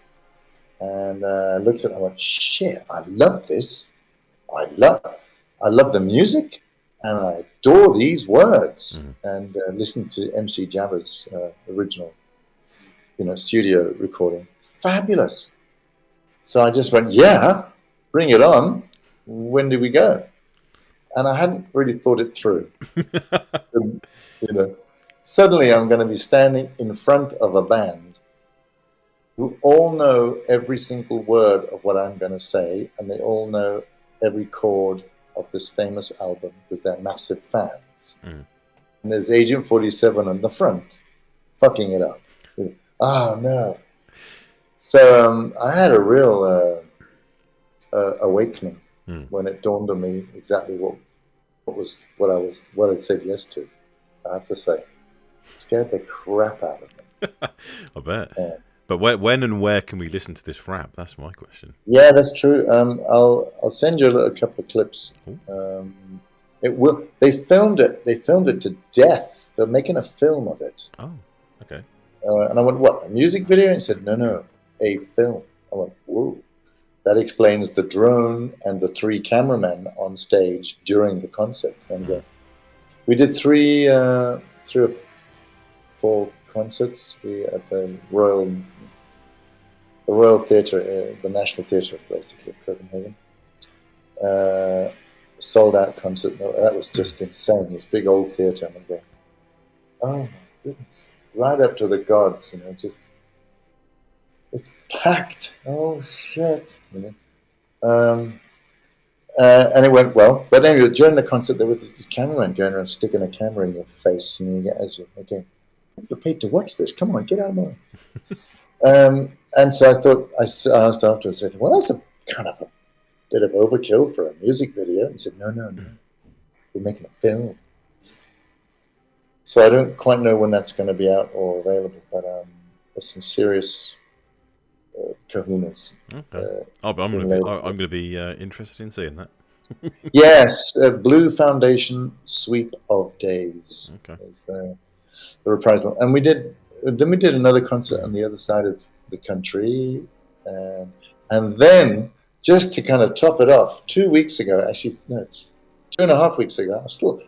And I looked at it and I went, shit, I love this. I love the music and I adore these words. And listened to MC Jabba's original, studio recording. Fabulous. So I just went, yeah, bring it on. When do we go? And I hadn't really thought it through. Suddenly I'm going to be standing in front of a band who all know every single word of what I'm going to say, and they all know every chord of this famous album because they're massive fans. And there's Agent 47 on the front, fucking it up. Oh, no. So I had a real awakening when it dawned on me exactly what I'd said yes to. I have to say, it scared the crap out of me. I bet. But when and where can we listen to this rap? That's my question. Yeah, that's true. I'll send you a couple of clips. It will. They filmed it. They filmed it to death. They're making a film of it. Oh, okay. And I went, what? A music video? And he said, no, a film. I went, whoa. That explains the drone and the 3 cameramen on stage during the concert. And we did 3 or 4 concerts at the Royal Theatre, the National Theatre, basically, of Copenhagen. Sold out concert. That was just insane. This big old theatre. And I'm going, oh my goodness. Right up to the gods, just... It's packed. Oh, shit. And it went well. But anyway, during the concert, there was this cameraman going around sticking a camera in your face. And you get as you're okay, you're paid to watch this. Come on, get out of my way. And so I thought, I asked afterwards, I said, well, that's a kind of a bit of overkill for a music video. And he said, no, we're making a film. So I don't quite know when that's going to be out or available, but there's some serious kahunas. Okay. I'm going to be interested in seeing that. Yes, Blue Foundation Sweep of Days is the reprisal, and we did another concert on the other side of the country, and then just to kind of top it off, 2 weeks ago, actually, no, it's 2.5 weeks ago. I'm still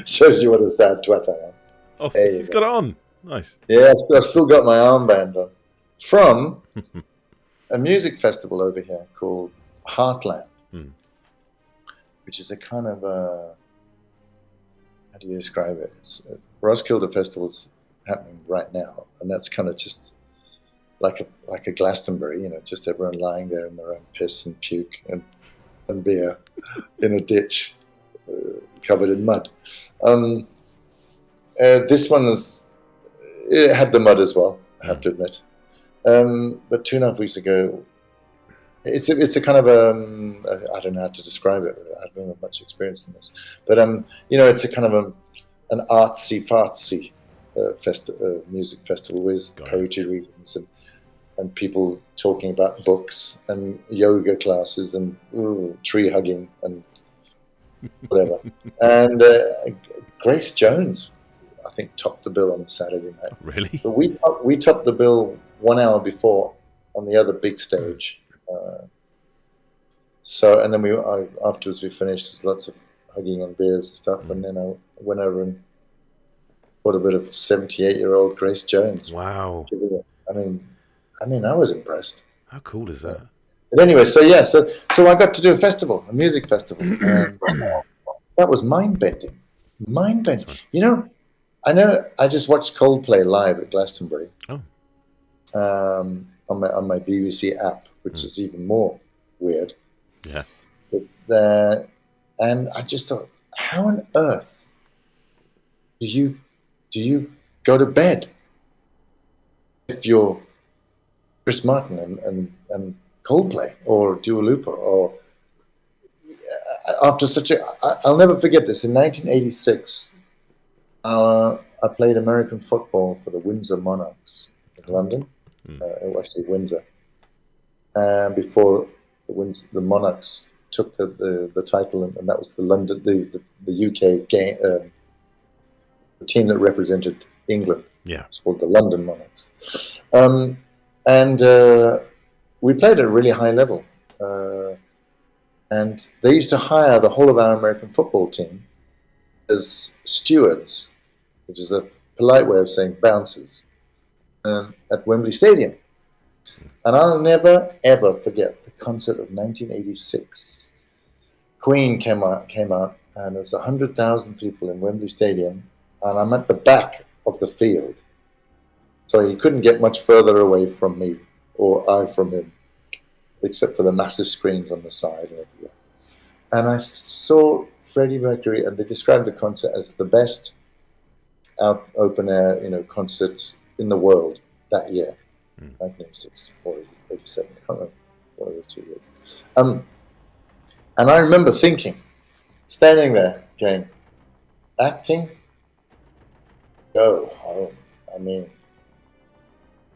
shows you what a sad twat I am. Oh, you've got it on. Nice. Yeah, I've still got my armband on from a music festival over here called Heartland. Which is a kind of how do you describe it? It's Roskilde Festival's happening right now, and that's kind of just like a Glastonbury, just everyone lying there in their own piss and puke and beer in a ditch covered in mud. This one it had the mud as well, I have to admit. But 2.5 weeks ago, it's a kind of I don't know how to describe it. I don't have much experience in this, but it's a kind of an artsy-fartsy music festival with poetry readings and people talking about books and yoga classes and tree hugging and whatever. And Grace Jones, I think, topped the bill on Saturday night. Really? But we topped the bill 1 hour before on the other big stage. And then afterwards we finished. There's lots of hugging and beers and stuff, and then I went over and bought a bit of 78-year-old Grace Jones. Wow! I mean, I was impressed. How cool is that? But anyway, so I got to do a music festival, and that was mind-bending. I know. I just watched Coldplay live at Glastonbury. Oh. On my BBC app, which is even more weird. Yeah. But, and I just thought, how on earth do you go to bed if you're Chris Martin and Coldplay or Dua Lipa, or after I'll never forget this. In 1986, I played American football for the Windsor Monarchs in London. Actually Windsor, before the Monarchs took the title, and that was the UK game, the team that represented England. Yeah, it's called the London Monarchs, and we played at a really high level, and they used to hire the whole of our American football team as stewards, which is a polite way of saying bouncers. At Wembley Stadium. And I'll never, ever forget the concert of 1986. Queen came out, and there's 100,000 people in Wembley Stadium, and I'm at the back of the field. So he couldn't get much further away from me, or I from him, except for the massive screens on the side and everywhere. And I saw Freddie Mercury, and they described the concert as the best open air, concerts in the world that year, 1986 or 87. I can't remember one of those 2 years. And I remember standing there, going, acting, go home. I mean,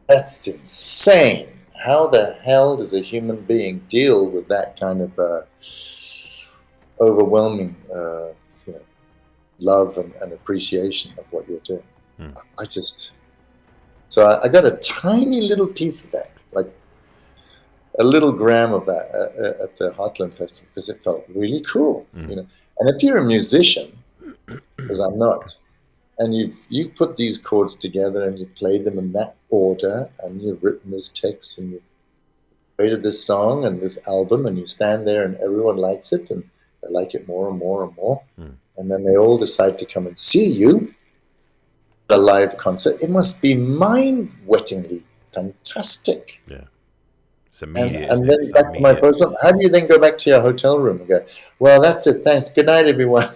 that's insane. How the hell does a human being deal with that kind of overwhelming, love and appreciation of what you're doing? So I got a tiny little piece of that, like a little gram of that at the Heartland Festival, because it felt really cool, And if you're a musician, because I'm not, and you've put these chords together and you've played them in that order, and you've written this text and you've created this song and this album, and you stand there and everyone likes it and they like it more and more and more, and then they all decide to come and see you. A live concert, it must be mind-wettingly fantastic. Yeah, it's immediate. And then back to my first one. How do you then go back to your hotel room and go, well, that's it, thanks, good night, everyone?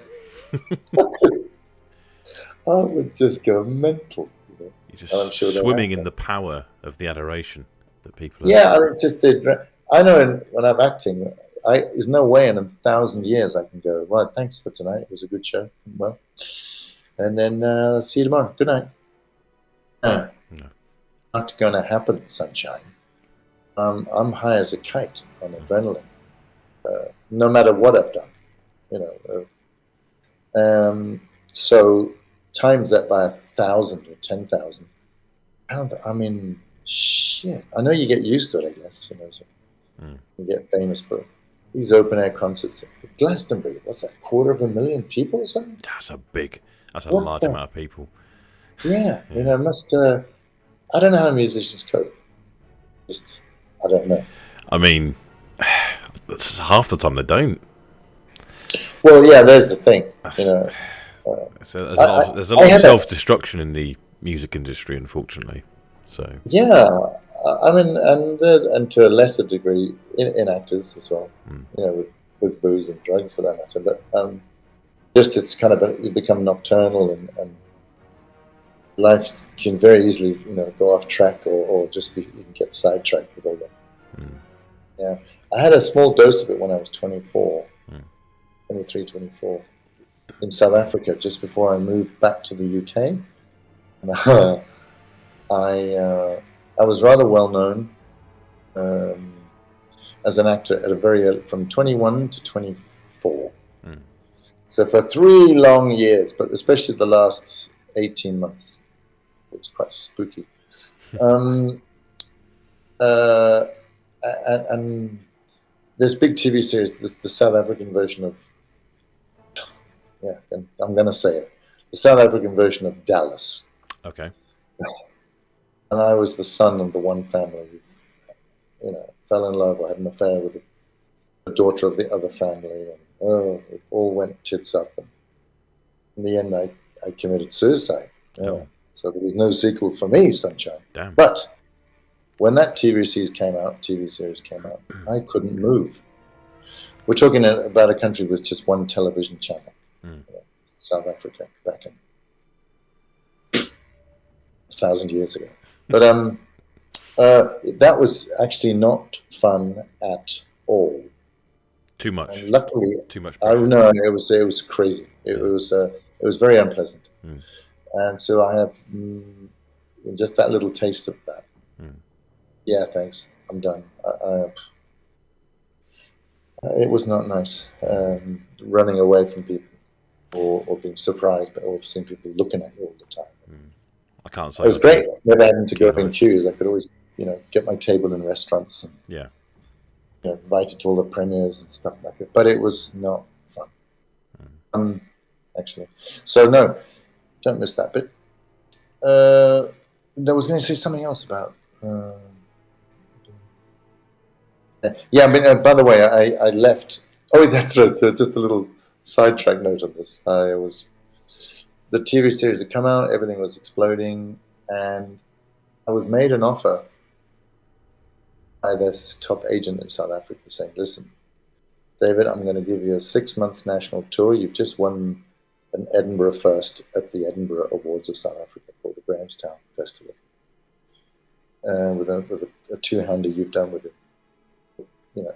I would just go mental. You're and I'm just sure swimming in the power of the adoration that people. Yeah, I mean, I know when I'm acting, there's no way in 1,000 years I can go, right, thanks for tonight. It was a good show. Well, and then see you tomorrow. Good night. No, No. not going to happen, sunshine. I'm high as a kite on adrenaline, no matter what I've done. So times that by 1,000 or 10,000. I mean, shit. I know you get used to it, I guess. So you get famous, but these open air concerts, Glastonbury, what's that? 250,000 people or something? That's a large amount of people. Yeah, must. I don't know how musicians cope. I don't know. I mean, half the time they don't. Well, yeah, there's the thing. There's a lot of self-destruction in the music industry, unfortunately. So yeah, I mean, and to a lesser degree in actors as well. With booze and drugs for that matter. But just it's kind of you become nocturnal and life can very easily go off track or just you can get sidetracked with all that. Yeah, I had a small dose of it when I was 24, 23, 24 in South Africa just before I moved back to the UK. And I was rather well known as an actor at from 21 to 24. So for 3 long years, but especially the last 18 months, it was quite spooky. And this big TV series, the South African version of, I'm going to say it, the South African version of Dallas. Okay. And I was the son of the one family who, fell in love or had an affair with the daughter of the other family. And it all went tits up. And in the end, I committed suicide. Oh. So there was no sequel for me, sunshine. Damn. But when that TV series came out, I couldn't move. We're talking about a country with just one television channel, South Africa, back in 1,000 years ago. But that was actually not fun at all. Too much. And luckily, too much pressure. No, it was crazy. It was very unpleasant. And so I have just that little taste of that. Yeah, thanks. I'm done. It was not nice running away from people or being surprised or seeing people looking at you all the time. I can't say it was great. Never having to go in queues. I could always, get my table in restaurants and invited to all the premieres and stuff like that. But it was not fun, actually. So no, don't miss that bit. I was going to say something else about. Yeah, I mean, by the way, I left. Oh, that's right. Just a little sidetrack note on this. The TV series had come out, everything was exploding, and I was made an offer by this top agent in South Africa saying, listen, David, I'm going to give you a 6-month national tour. You've just won an Edinburgh first at the Edinburgh Awards of South Africa called the Grahamstown Festival. With a two-hander you've done with a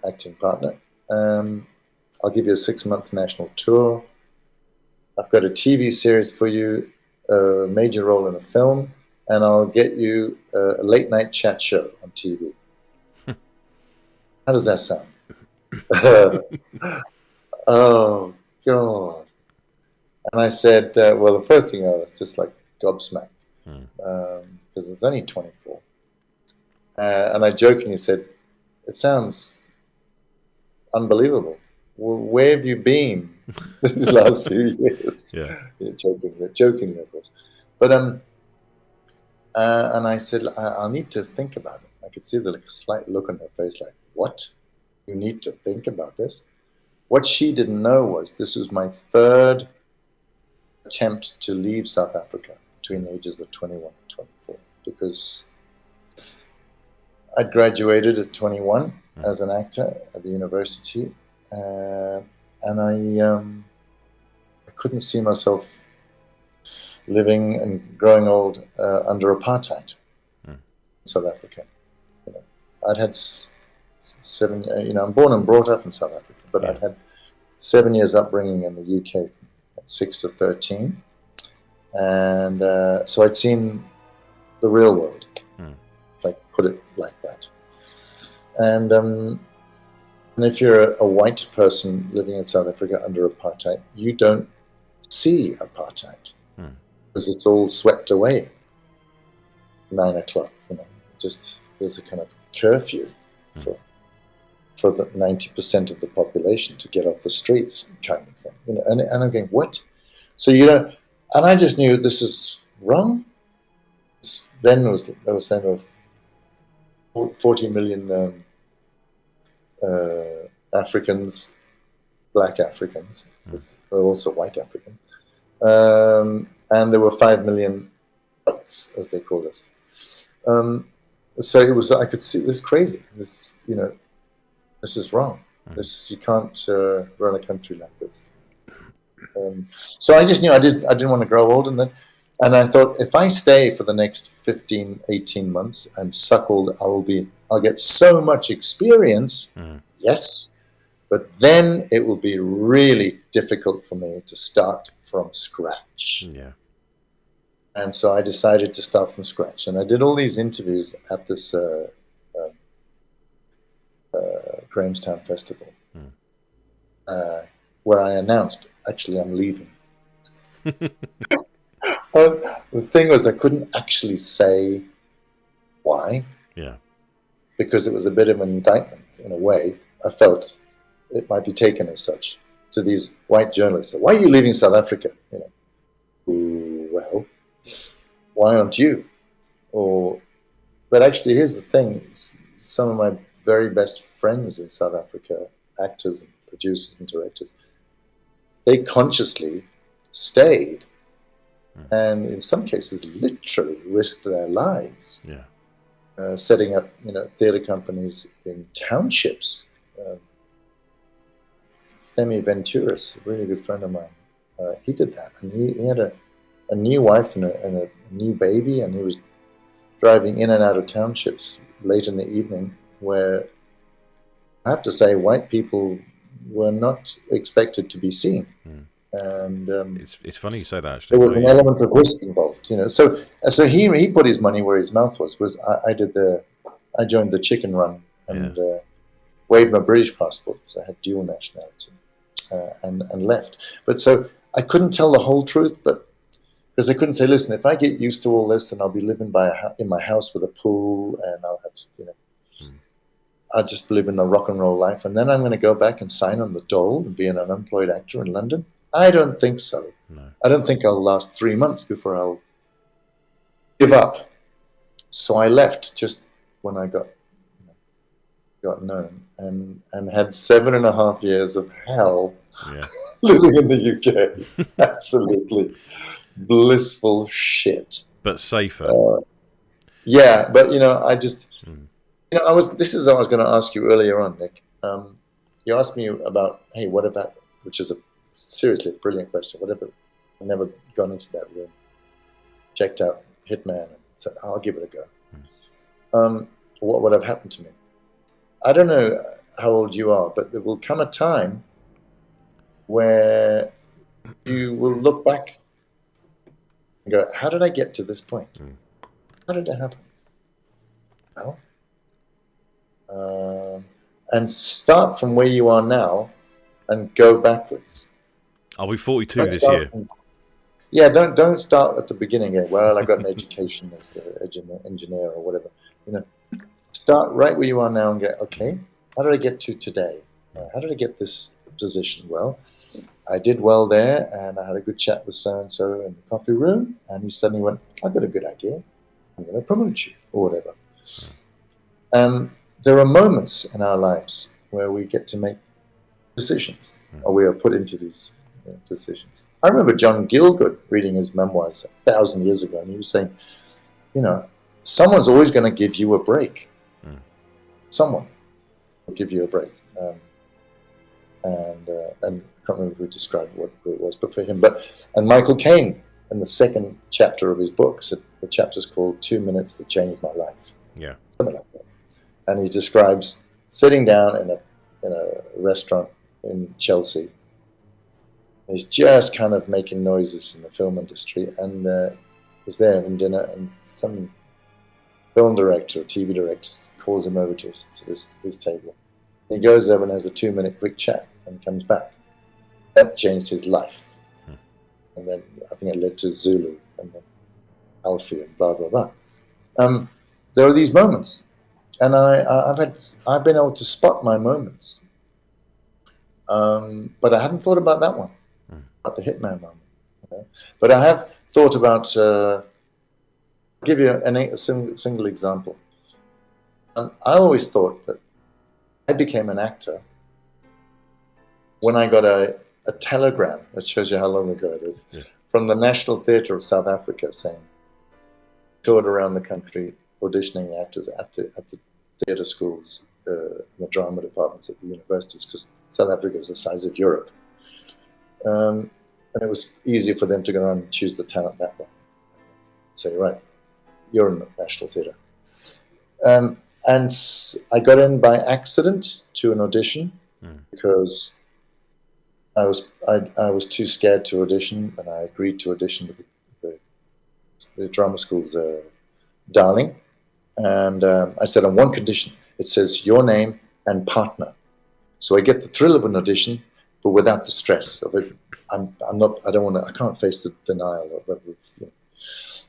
acting partner. I'll give you a 6-month national tour. I've got a TV series for you, a major role in a film, and I'll get you a late-night chat show on TV. How does that sound? Oh, God. And I said, well, the first thing I was just like gobsmacked, because it's only 24. And I jokingly said, it sounds unbelievable. Well, where have you been these last few years? Yeah, jokingly, of course. But and I said, I'll need to think about it. I could see the slight look on her face, like, what? You need to think about this? What she didn't know was this was my 3rd attempt to leave South Africa between the ages of 21 and 24, because I graduated at 21 as an actor at the university, and I couldn't see myself living and growing old under apartheid in South Africa. You know, I'd had 7. I'm born and brought up in South Africa, but I'd had 7 years upbringing in the UK, from 6 to 13, and so I'd seen the real world, if I put it like that. And if you're a white person living in South Africa under apartheid, you don't see apartheid because it's all swept away. 9 o'clock, just there's a kind of curfew for the 90% of the population to get off the streets, kind of thing. And I'm going, what? So and I just knew this is wrong. Then they were saying 40 million Africans, black Africans, were also white Africans, and there were 5 million whites, as they call us. So it was. I could see this crazy. This, this is wrong. This, you can't run a country like this. So I just knew I didn't want to grow old, and I thought, if I stay for the next 15, 18 months and suck I'll get so much experience. Yes, but then it will be really difficult for me to start from scratch. Yeah. And so I decided to start from scratch, and I did all these interviews at this Grahamstown Festival, where I announced, actually, I'm leaving. The thing was, I couldn't actually say why. Yeah. Because it was a bit of an indictment, in a way. I felt it might be taken as such to these white journalists. So, why are you leaving South Africa? Well, why aren't you? But actually, here's the thing. Some of my very best friends in South Africa, actors and producers and directors, they consciously stayed, and in some cases literally risked their lives. Yeah. Setting up, theatre companies in townships. Femi Venturis, a really good friend of mine, he did that, and he had a new wife and a new baby, and he was driving in and out of townships late in the evening, where I have to say white people were not expected to be seen. And it's funny you say that, actually. There was an element of risk involved, So he put his money where his mouth was. I joined the chicken run and waived my British passport because I had dual nationality, and left. But so I couldn't tell the whole truth, but because I couldn't say, listen, if I get used to all this and I'll be living in my house with a pool, and I'll have, I'll just live in the rock and roll life, and then I'm going to go back and sign on the dole and be an unemployed actor in London. I don't think so. No. I don't think I'll last 3 months before I'll give up. So I left just when I got known, and had 7.5 years of hell living in the UK. Absolutely blissful shit. But safer. Yeah, but I just, this is what I was going to ask you earlier on, Nick. You asked me about, hey, what about, which is seriously a brilliant question. Whatever, I've never gone into that room, checked out Hitman, and said, I'll give it a go. What would have happened to me? I don't know how old you are, but there will come a time where you will look back and go, how did I get to this point? How did it happen? Well, and start from where you are now and go backwards. I'll be 42 this year. Yeah, don't start at the beginning. Well, I got an education as an engineer or whatever. Start right where you are now and go, okay, how did I get to today? How did I get this position? Well, I did well there, and I had a good chat with so-and-so in the coffee room, and he suddenly went, I've got a good idea. I'm going to promote you, or whatever. There are moments in our lives where we get to make decisions, or we are put into these decisions. I remember John Gielgud reading his memoirs 1,000 years ago, and he was saying, someone's always going to give you a break. Someone will give you a break. And I can't remember who described what it was, but for him. And Michael Caine in the second chapter of his book. So the chapter's called 2 Minutes That Changed My Life. Yeah. Something like that. And he describes sitting down in a restaurant in Chelsea. He's just kind of making noises in the film industry, and he's there having dinner, and some film director or TV director calls him over to his table. He goes over and has a 2-minute quick chat and comes back. That changed his life. And then I think it led to Zulu and then Alfie and blah, blah, blah. There are these moments, and I've been able to spot my moments. But I hadn't thought about that one, about the Hitman moment. You know? But I have thought about, I'll give you a single example. I always thought that I became an actor when I got a telegram, that shows you how long ago it is, from the National Theatre of South Africa saying, toured around the country auditioning actors at the theatre schools, in the drama departments at the universities, because South Africa is the size of Europe. And it was easier for them to go around and choose the talent that way. Say, right, you're in the National Theatre. And I got in by accident to an audition because I was too scared to audition, and I agreed to audition with the drama school's darling. And I said, on one condition, it says your name and partner. So I get the thrill of an audition, but without the stress of it. I can't face the denial of it. You know.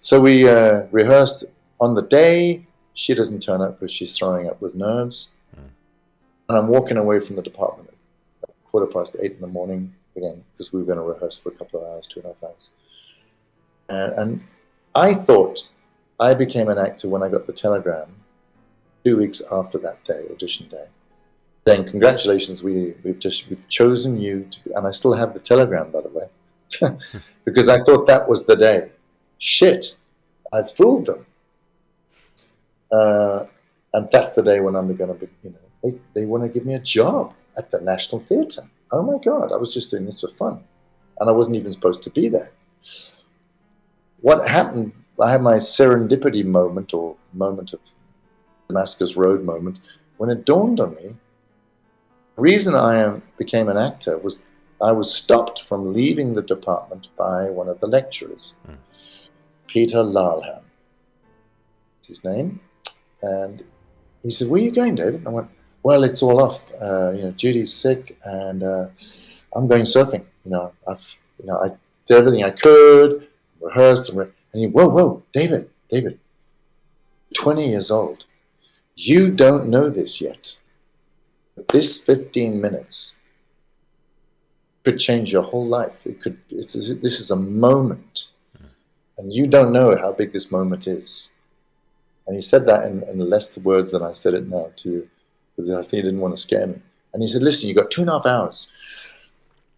So we rehearsed on the day. She doesn't turn up because she's throwing up with nerves. And I'm walking away from the department at 8:15 in the morning, again, because we were going to rehearse for a couple of hours, 2.5 hours. And I thought I became an actor when I got the telegram 2 weeks after that day, audition day, saying, congratulations, we've chosen you to be, and I still have the telegram, by the way, because I thought that was the day. Shit, I fooled them. And that's the day when I'm going to be, you know, they want to give me a job at the National Theatre. Oh my God, I was just doing this for fun. And I wasn't even supposed to be there. What happened, I had my serendipity moment, or moment of Damascus Road moment, when it dawned on me, the reason I became an actor was I was stopped from leaving the department by one of the lecturers, Peter Lalhan. That's his name. And he said, where are you going, David? And I went, well, it's all off. You know, Judy's sick, and I'm going surfing. You know, I did everything I could, rehearsed, and he, whoa, David, 20 years old. You don't know this yet. But this 15 minutes could change your whole life. This is a moment, and you don't know how big this moment is. And he said that in less words than I said it now to you, because I think he didn't want to scare me. And he said, listen, you've got 2.5 hours.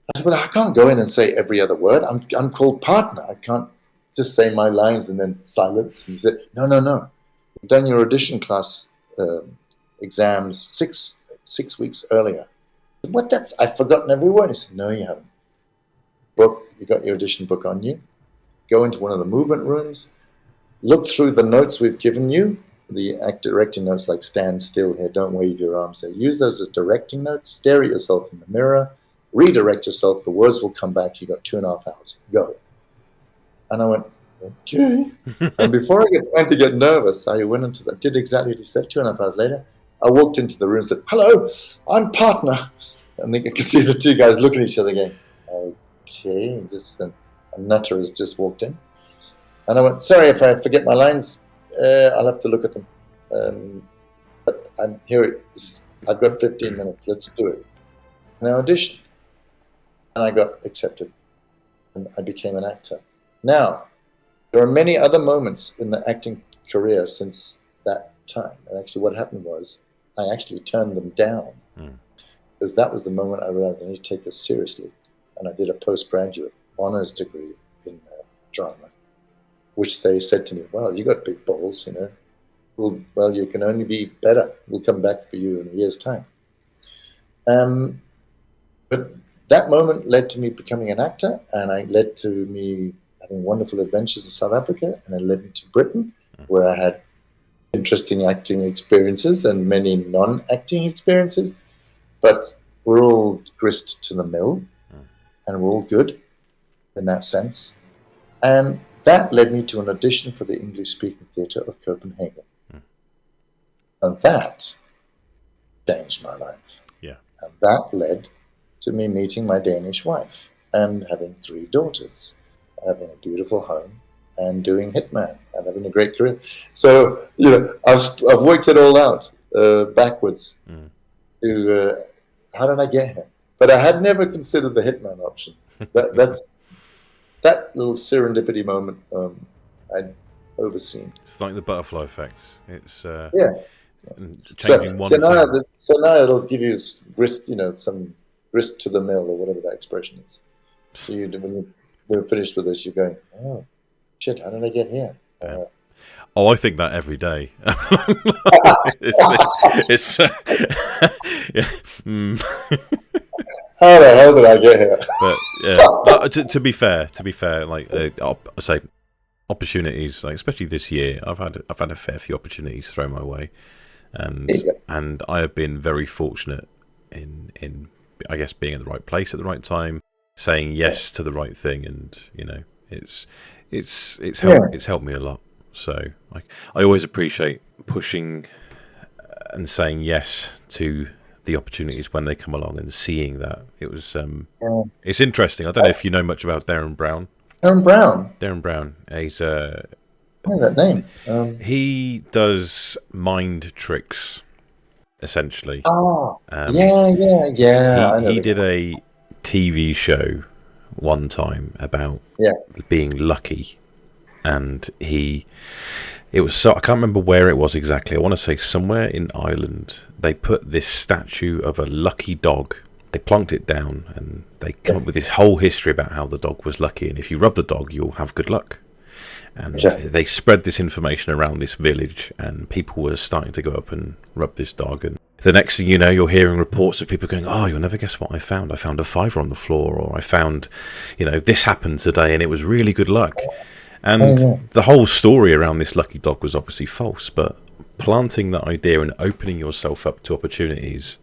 I said, well, I can't go in and say every other word. I'm called partner. I can't just say my lines and then silence. And he said, no. You've done your audition class exams six weeks earlier. I said, what? I've forgotten every word. He said, no, you haven't. You got your audition book on you. Go into one of the movement rooms. Look through the notes we've given you, the directing notes like stand still here, don't wave your arms. So use those as directing notes, stare at yourself in the mirror, redirect yourself, the words will come back, you've got 2.5 hours, go. And I went, okay. And before I get time to get nervous, I went into that, did exactly what he said. 2.5 hours later, I walked into the room and said, hello, I'm partner. And I could see the two guys looking at each other going, okay, and just a nutter has just walked in. And I went, sorry if I forget my lines, I'll have to look at them. But I'm here. I've got 15 minutes. Let's do it. And I auditioned. And I got accepted. And I became an actor. Now, there are many other moments in the acting career since that time. And actually what happened was I actually turned them down. Because that was the moment I realized I need to take this seriously. And I did a postgraduate honors degree in drama, which they said to me, well, you got big balls, you know. Well, you can only be better. We'll come back for you in a year's time. But that moment led to me becoming an actor, and it led to me having wonderful adventures in South Africa, and it led me to Britain, where I had interesting acting experiences and many non-acting experiences. But we're all grist to the mill, and we're all good in that sense. And that led me to an audition for the English-speaking theatre of Copenhagen. And that changed my life. Yeah. And that led to me meeting my Danish wife and having 3 daughters, having a beautiful home, and doing Hitman and having a great career. So, I've worked it all out backwards to how did I get here? But I had never considered the Hitman option. That's that little serendipity moment I'd overseen. It's like the butterfly effect. It's changing one so now, thing. So now it'll give you grist, some grist to the mill or whatever that expression is. So when we're finished with this, you're going, oh shit, how did I get here? I think that every day. it's How the hell did I get here? But yeah, to be fair, like I say, opportunities, like especially this year, I've had a fair few opportunities thrown my way, and I have been very fortunate in I guess being in the right place at the right time, saying yes to the right thing, and it's helped me a lot. So I always appreciate pushing and saying yes to the opportunities when they come along, and seeing that it was it's interesting. I don't know if you know much about Darren Brown. Darren Brown. He's I know that name. He does mind tricks, essentially. Oh, yeah. He did a TV show one time about being lucky, and it was I can't remember where it was exactly. I want to say somewhere in Ireland. They put this statue of a lucky dog. They plonked it down, and they come up with this whole history about how the dog was lucky, and if you rub the dog, you'll have good luck. And they spread this information around this village, and people were starting to go up and rub this dog. And the next thing you know, you're hearing reports of people going, "Oh, you'll never guess what I found. I found a fiver on the floor," or "I found, this happened today, and it was really good luck." And the whole story around this lucky dog was obviously false, but planting that idea and opening yourself up to opportunities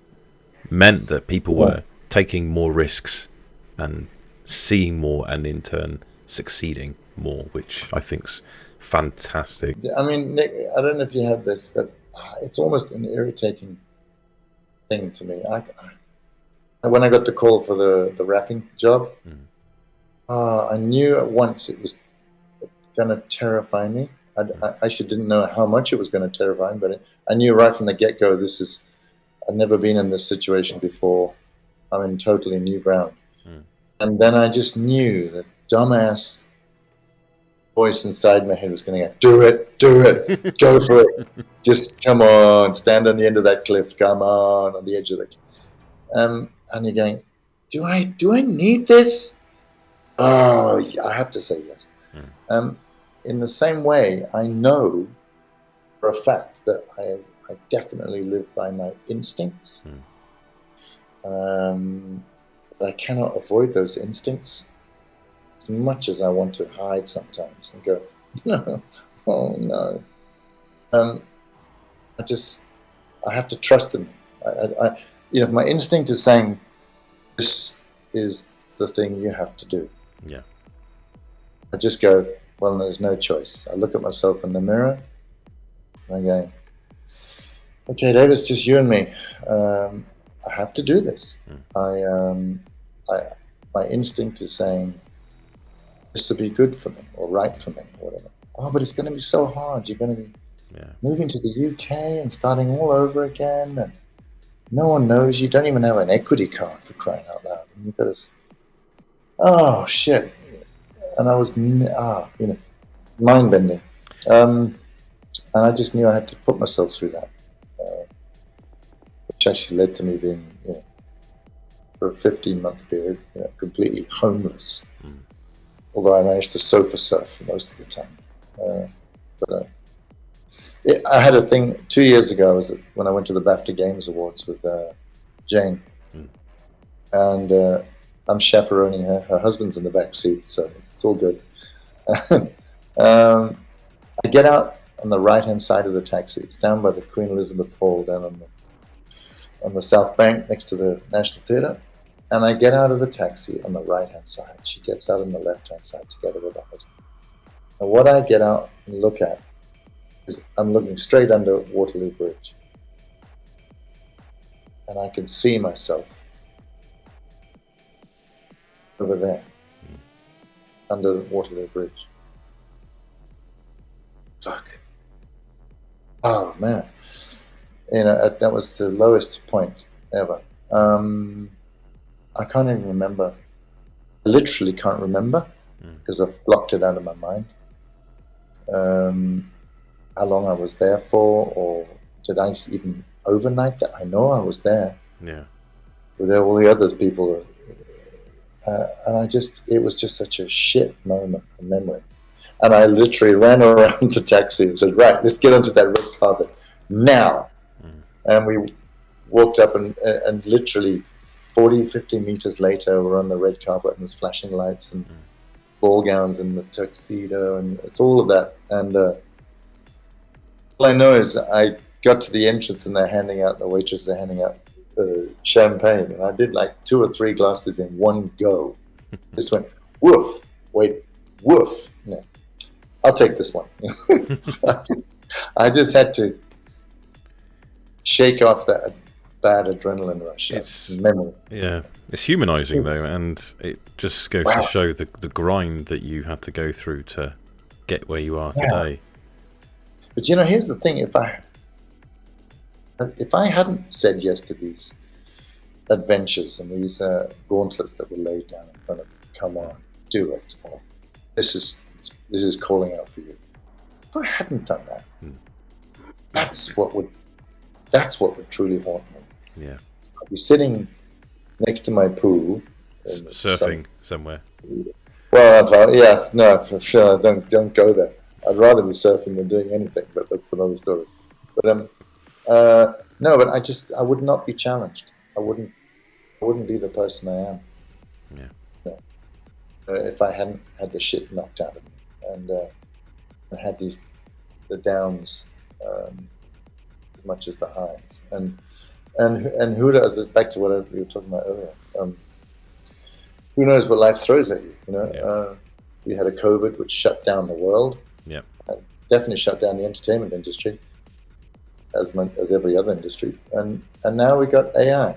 meant that people were taking more risks and seeing more, and in turn succeeding more, which I think's fantastic. I mean, Nick, I don't know if you had this, but it's almost an irritating thing to me. When I got the call for the rapping job, I knew at once it was going to terrify me. I actually didn't know how much it was going to terrify me, but I knew right from the get-go, I'd never been in this situation before. I'm in totally new ground. And then I just knew that dumbass voice inside my head was going to go, do it, go for it. Just come on, stand on the end of that cliff, come on the edge of the cliff. And you're going, do I need this? Oh, I have to say yes. In the same way, I know for a fact that I definitely live by my instincts. But I cannot avoid those instincts as much as I want to hide sometimes and go, no, oh no. I have to trust in them. If my instinct is saying, this is the thing you have to do. Yeah. I just go, well, there's no choice. I look at myself in the mirror and I go, okay, Dave, it's just you and me. I have to do this. My instinct is saying, this will be good for me or right for me or whatever. Oh, but it's going to be so hard. You're going to be moving to the UK and starting all over again. And no one knows you. Don't even have an equity card, for crying out loud. And you've got to, oh, shit. And I was, mind-bending. And I just knew I had to put myself through that. Which actually led to me being, for a 15-month period, completely homeless. Although I managed to sofa surf most of the time. I had a thing 2 years ago, when I went to the BAFTA Games Awards with Jane. And I'm chaperoning her. Her husband's in the back seat, so it's all good. I get out on the right-hand side of the taxi. It's down by the Queen Elizabeth Hall, down on the South Bank next to the National Theatre. And I get out of the taxi on the right-hand side. She gets out on the left-hand side together with her husband. And what I get out and look at is I'm looking straight under Waterloo Bridge. And I can see myself over there, under Waterloo Bridge. Fuck. Oh, man. That was the lowest point ever. I can't even remember. I literally can't remember because I've blocked it out of my mind. How long I was there for, or did I even overnight that? I know I was there. Yeah. With all the other people. And it was just such a shit moment in memory. And I literally ran around the taxi and said, right, let's get onto that red carpet now. And we walked up and literally 40, 50 meters later, we're on the red carpet and there's flashing lights and ball gowns and the tuxedo and it's all of that. And all I know is I got to the entrance and the waitresses are handing out champagne. And I did like 2 or 3 glasses in one go. Just went, woof, wait, woof. No, I'll take this one. So I just had to shake off that bad adrenaline rush. It's memory. Yeah, it's humanizing though, and it just goes to show the grind that you had to go through to get where you are today. But here's the thing: if I hadn't said yes to these adventures and these gauntlets that were laid down in front of me, come on, do it. Or, this is calling out for you. If I hadn't done that, that's what would truly haunt me. Yeah, I'd be sitting next to my pool, surfing somewhere. Well, for sure, don't go there. I'd rather be surfing than doing anything, but that's another story. But no, but I would not be challenged. I wouldn't be the person I am. Yeah. No. If I hadn't had the shit knocked out of me, and I had the downs as much as the highs, and who knows? Back to what we were talking about earlier. Who knows what life throws at you? We had a COVID which shut down the world. Yeah. Definitely shut down the entertainment industry, as every other industry, and now we got AI.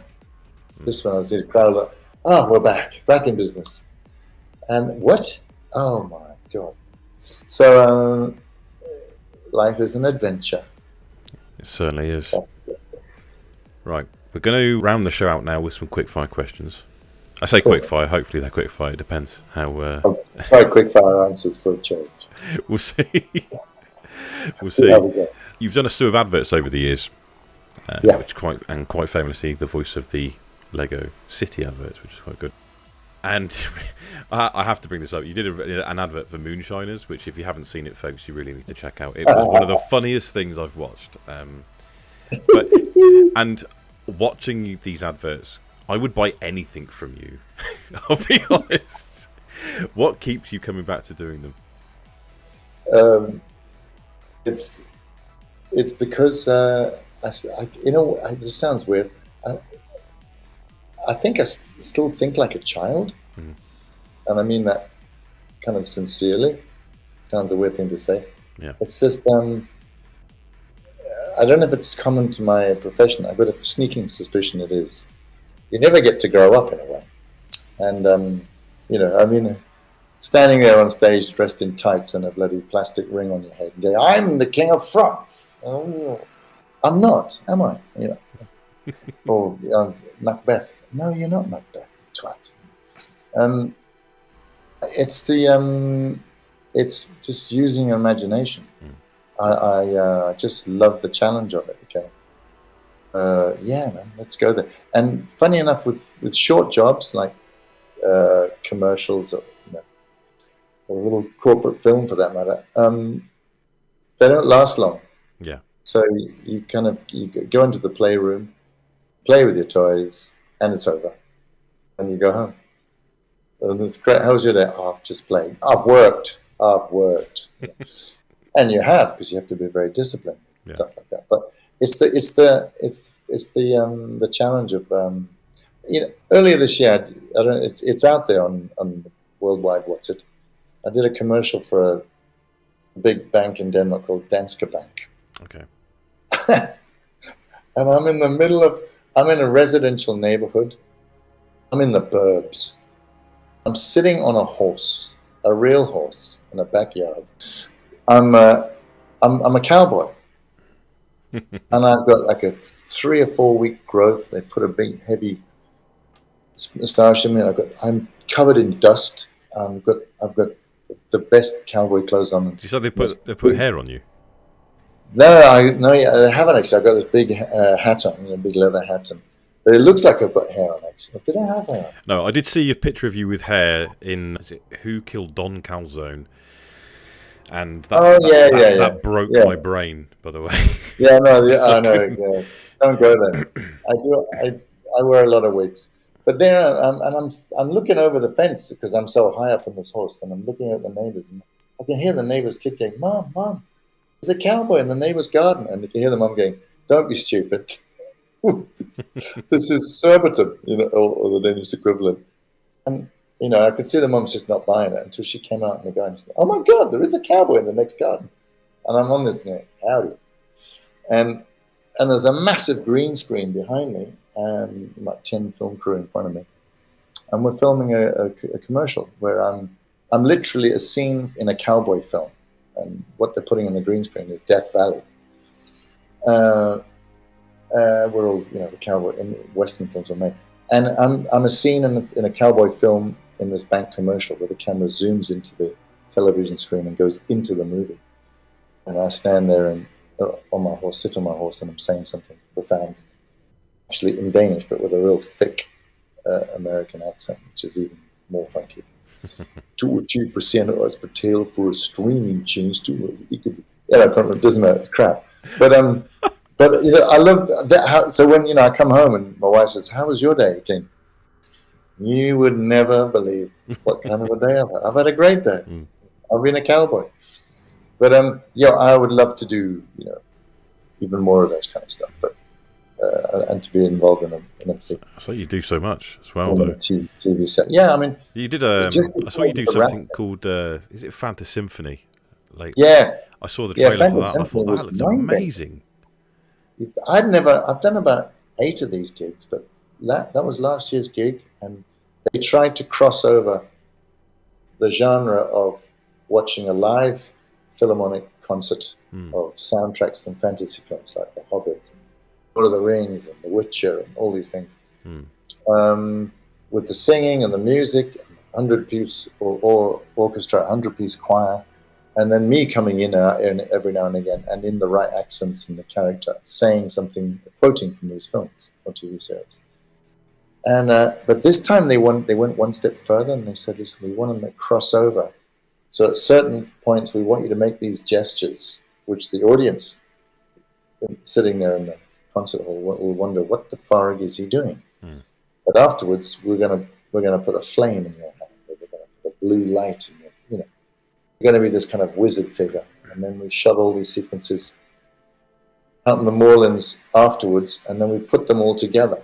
Just when I was in a crowd, like, oh, we're back in business, and what? Oh my god! So life is an adventure. It certainly is. Right, we're going to round the show out now with some quickfire questions. I say quickfire. Hopefully they're quickfire. It depends how. Try quickfire answers for a change. We'll see. We'll see. You've done a slew of adverts over the years, which quite famously the voice of the Lego City adverts, which is quite good. And I have to bring this up. You did an advert for Moonshiners, which if you haven't seen it, folks, you really need to check out. It was one of the funniest things I've watched. And watching these adverts, I would buy anything from you. I'll be honest. What keeps you coming back to doing them? It's because this sounds weird. I think I still think like a child, and I mean that kind of sincerely. Sounds a weird thing to say. Yeah. It's just I don't know if it's common to my profession. I've got a sneaking suspicion it is. You never get to grow up in a way, and standing there on stage dressed in tights and a bloody plastic ring on your head and going, I'm the King of France. Oh, I'm not, am I? Or Macbeth. No, you're not Macbeth, you twat. It's just using your imagination. I just love the challenge of it, okay? Man, let's go there. And funny enough, with short jobs like commercials or a little corporate film for that matter, they don't last long. Yeah. So you go into the playroom, play with your toys, and it's over. And you go home. And it's great. How was your day? Oh, I've just played. I've worked. hard worked, and you have, because you have to be very disciplined, stuff like that. But it's the challenge of earlier this year. I don't. It's out there on worldwide. What's it? I did a commercial for a big bank in Denmark called Danske Bank. Okay. And I'm in a residential neighborhood. I'm in the burbs. I'm sitting on a horse, a real horse, in a backyard. I'm a cowboy. And I've got like a 3 or 4 week growth. They put a big, heavy moustache on me. I'm covered in dust. I've got the best cowboy clothes on. Did you say they put hair on you? No, I haven't actually. I've got this big hat on, big leather hat, but it looks like I've got hair on actually. Did I have hair on? No, I did see a picture of you with hair in Who Killed Don Calzone, and that broke my brain. By the way. Yeah, no, I know. Yeah. Don't go there. I wear a lot of wigs, but there I'm looking over the fence because I'm so high up on this horse, and I'm looking at the neighbors, and I can hear the neighbors kicking, "Mom, there's a cowboy in the neighbor's garden," and you can hear the mom going, "Don't be stupid." This is Surbiton, or the Danish equivalent. And I could see the mom's just not buying it until she came out in the garden. She said, "Oh my God, there is a cowboy in the next garden." And I'm on this going, "Howdy." And there's a massive green screen behind me and about 10 film crew in front of me. And we're filming a commercial where I'm literally a scene in a cowboy film. And what they're putting on the green screen is Death Valley. We're all, the cowboy and Western films are made. And I'm a scene in a cowboy film in this bank commercial where the camera zooms into the television screen and goes into the movie. And I stand there and on my horse, sit on my horse, and I'm saying something profound, actually in Danish, but with a real thick American accent, which is even more funky. 22% of us betaler for a streaming change to it could be, it doesn't matter, it's crap. But I love that. So when I come home and my wife says, "How was your day, King?" You would never believe what kind of a day I've had. I've had a great day. I've been a cowboy. But I would love to do even more of those kind of stuff. But and to be involved in a big, so you do so much as well, though. TV set. Yeah, I mean, you did. I saw you do something called. Is it Fantasymphony? I saw the trailer for that. And I thought that looked amazing. I've done about 8 of these gigs, but that was last year's gig, and they tried to cross over the genre of watching a live Philharmonic concert of soundtracks from fantasy films like The Hobbit, and Lord of the Rings, and The Witcher, and all these things, with the singing and the music, and 100-piece or orchestra, 100-piece choir. And then me coming in every now and again, and in the right accents and the character, saying something, quoting from these films or TV series. And but this time they went one step further, and they said, "Listen, we want to cross over. So at certain points, we want you to make these gestures, which the audience sitting there in the concert hall will wonder, what the farg is he doing?" But afterwards, we're gonna put a flame in your hand. We're gonna put a blue light in your, You're going to be this kind of wizard figure. And then we shot all these sequences out in the moorlands afterwards, and then we put them all together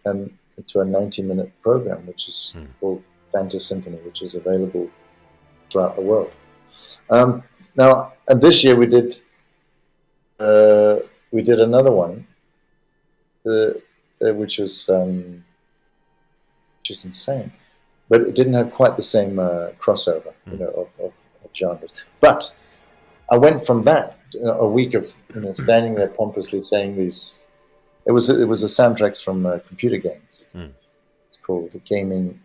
and into a 90-minute program, which is called Fantasymphony, which is available throughout the world. Now, and this year we did another one, which was insane, but it didn't have quite the same crossover, of genres. But I went from that, a week of standing there pompously saying these. It was the soundtracks from computer games. It's called the Gaming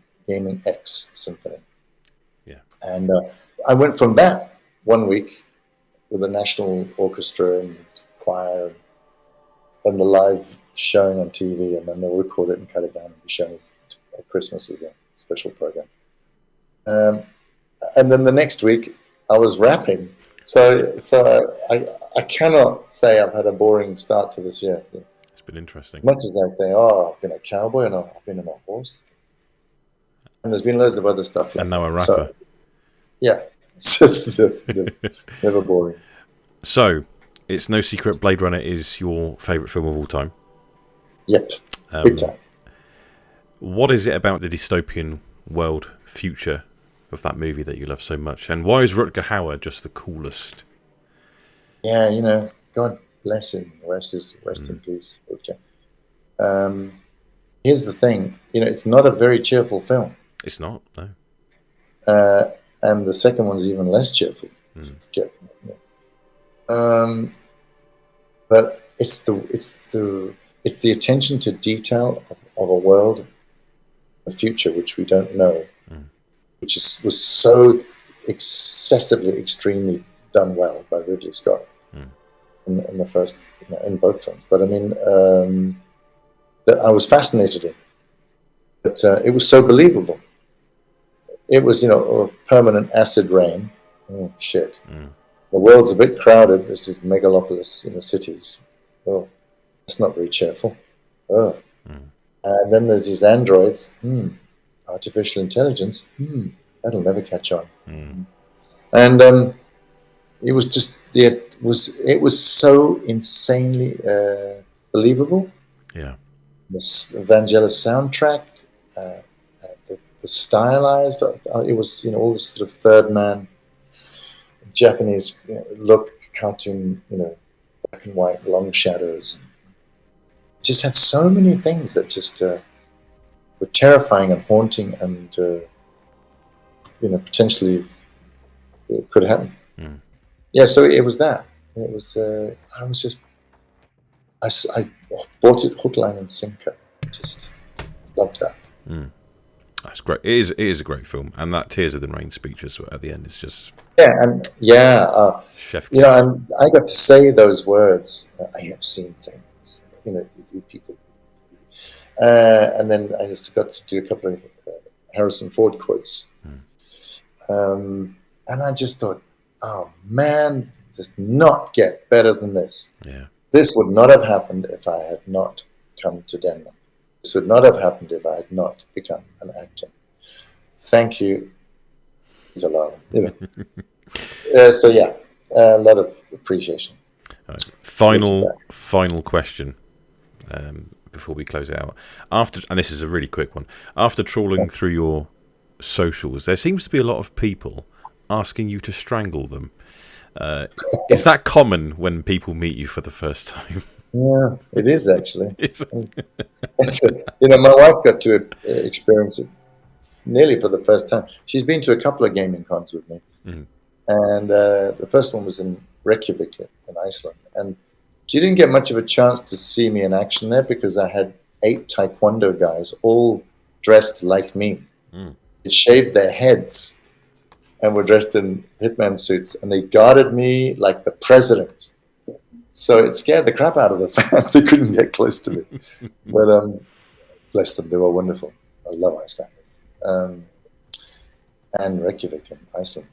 X Symphony. Yeah. And I went from that 1 week with a national orchestra and choir and the live showing on TV, and then they'll record it and cut it down and be shown at Christmas as a special program. And then the next week, I was rapping. So I cannot say I've had a boring start to this year. It's been interesting. Much as I say, I've been a cowboy and I've been on a horse. And there's been loads of other stuff. And now a rapper. So, yeah. Never boring. So, it's no secret Blade Runner is your favourite film of all time. Yep, big time. What is it about the dystopian world future of that movie that you love so much? And why is Rutger Hauer just the coolest? Yeah, God bless him. Rest in peace, Rutger. Here's the thing. It's not a very cheerful film. It's not, no. And the second one's even less cheerful. But it's the attention to detail of a world, a future which we don't know, which was so excessively, extremely done well by Ridley Scott in the first, in both films. But I mean, that I was fascinated in. But it was so believable. It was, a permanent acid rain. Oh, shit. The world's a bit crowded. This is megalopolis in the cities. Oh, that's not very cheerful. Oh. And then there's these androids. Artificial intelligence. That'll never catch on. And it was just, it was so insanely believable. Yeah. The Vangelis soundtrack, the stylized, it was, all this sort of third man, Japanese look, cartoon, black and white, long shadows. It just had so many things that just were terrifying and haunting and, potentially it could happen. Yeah, so it was that. It was, I bought it hook, line and sinker. Just loved that. That's great. It is a great film, and that Tears of the Rain speech at the end is just chef kiss. I got to say those words. I have seen things, you people, and then I just got to do a couple of Harrison Ford quotes, and I just thought, oh man, does not get better than this. Yeah, this would not have happened if I had not come to Denmark. This would not have happened if I had not become an actor. Thank you, Zalala. So yeah, a lot of appreciation. Final question before we close it out. And this is a really quick one. After trawling through your socials, there seems to be a lot of people asking you to strangle them. Is that common when people meet you for the first time? Yeah, it is actually. My wife got to experience it nearly for the first time. She's been to a couple of gaming cons with me, and the first one was in Reykjavik in Iceland, and she didn't get much of a chance to see me in action there because I had 8 taekwondo guys all dressed like me. They shaved their heads and were dressed in Hitman suits, and they guarded me like the president. So it scared the crap out of the fans. They couldn't get close to me. But bless them, they were wonderful. I love Icelanders. And Reykjavik in Iceland.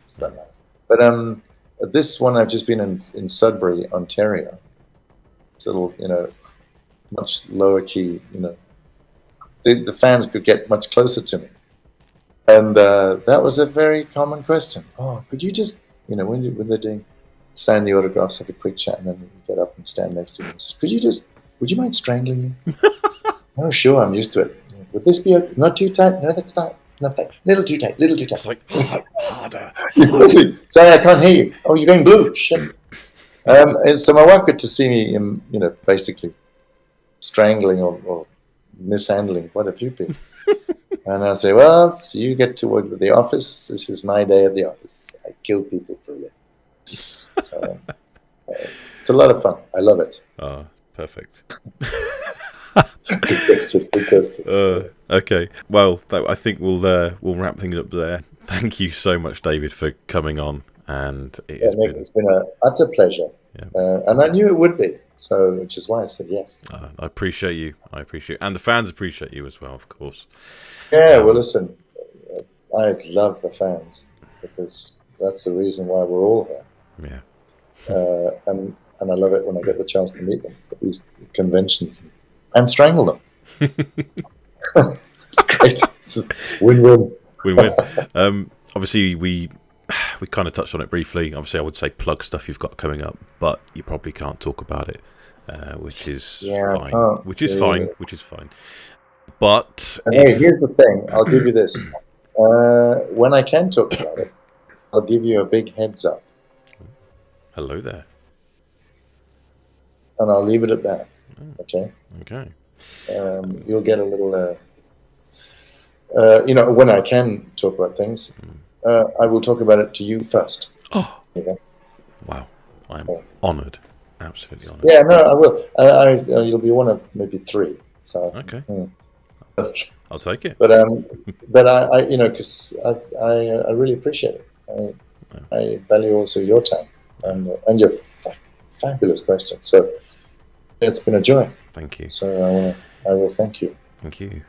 But this one, I've just been in Sudbury, Ontario. It's a little, much lower key, the fans could get much closer to me. And that was a very common question. Oh, could you just, when they're doing, sign the autographs, have a quick chat, and then you get up and stand next to me and says, would you mind strangling me? Oh, sure, I'm used to it. Would this be not too tight? No, that's fine. Nothing. Little too tight. It's like, harder. Sorry, I can't hear you. Oh, you're going blue. Shit. And so my wife got to see me, basically strangling or mishandling quite a few people. And I say, well, you get to work at the office. This is my day at the office. I kill people for a living. So, it's a lot of fun. I love it. Oh, perfect. Good question. Okay. Well, I think we'll wrap things up there. Thank you so much, David, for coming on. And it's been an utter pleasure. Yeah. And I knew it would be. So, which is why I said yes. I appreciate you. And the fans appreciate you as well, of course. Yeah, well, listen, I love the fans because that's the reason why we're all here. Yeah. And I love it when I get the chance to meet them at these conventions and strangle them. It's great. It's win-win. Win-win. Obviously, we we kind of touched on it briefly. Obviously, I would say plug stuff you've got coming up, but you probably can't talk about it, which is fine. Which is fine. But hey, here's the thing. I'll give you this. When I can talk about it, I'll give you a big heads up. Hello there. And I'll leave it at that. Okay. Okay. You'll get a little. When I can talk about things, I will talk about it to you first. Oh. Okay. Wow. I'm honoured. Absolutely honoured. Yeah, no, I will. You'll be one of maybe 3. So. Okay. I'll take it. But I because I really appreciate it. I value also your time and your fabulous questions. So it's been a joy. Thank you. So I will thank you. Thank you.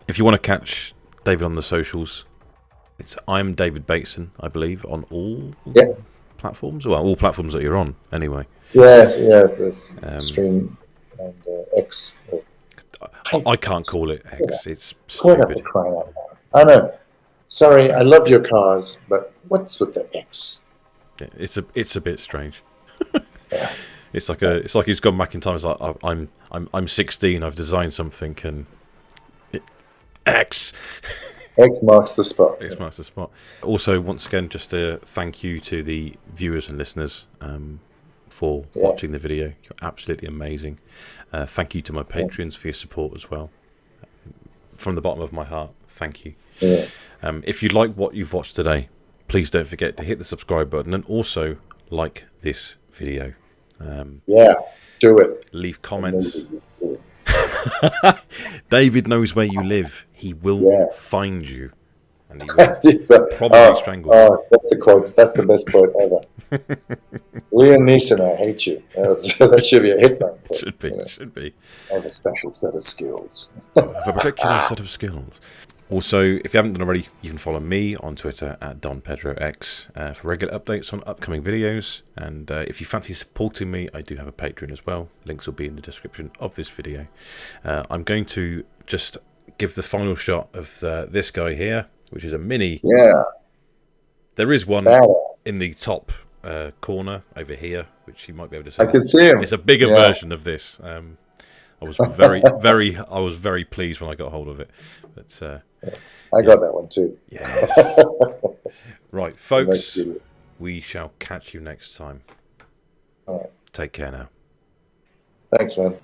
If you want to catch David on the socials, I'm David Bateson, I believe, on all platforms. Well, all platforms that you're on, anyway. Yes. There's Stream and X. I can't call it X. It's stupid. Crying out loud. I know. Sorry, I love your cars, but what's with the X? Yeah, it's a bit strange. It's like he's gone back in time. It's like I'm 16. I've designed something, and X marks the spot. X marks the spot. Also, once again, just a thank you to the viewers and listeners for watching the video. You're absolutely amazing. Thank you to my patrons for your support as well. From the bottom of my heart, thank you. Yeah. If you like what you've watched today, please don't forget to hit the subscribe button and also like this video. Do it. Leave comments. David knows where you live. He will find you. And he will probably strangle you. Oh, that's a quote. That's the best quote ever. Liam Neeson, I hate you. That should be a Hitman quote. Should be. I have a special set of skills. I have a particular set of skills. Also, if you haven't done already, you can follow me on Twitter at DonPedroX for regular updates on upcoming videos. And if you fancy supporting me, I do have a Patreon as well. Links will be in the description of this video. I'm going to just give the final shot of this guy here, which is a mini. Yeah. There is one in the top corner over here, which you might be able to see. I can see him. It's a bigger version of this. I was very pleased when I got hold of it. But I got that one too. Yes. Right, folks. We shall catch you next time. All right. Take care now. Thanks, man.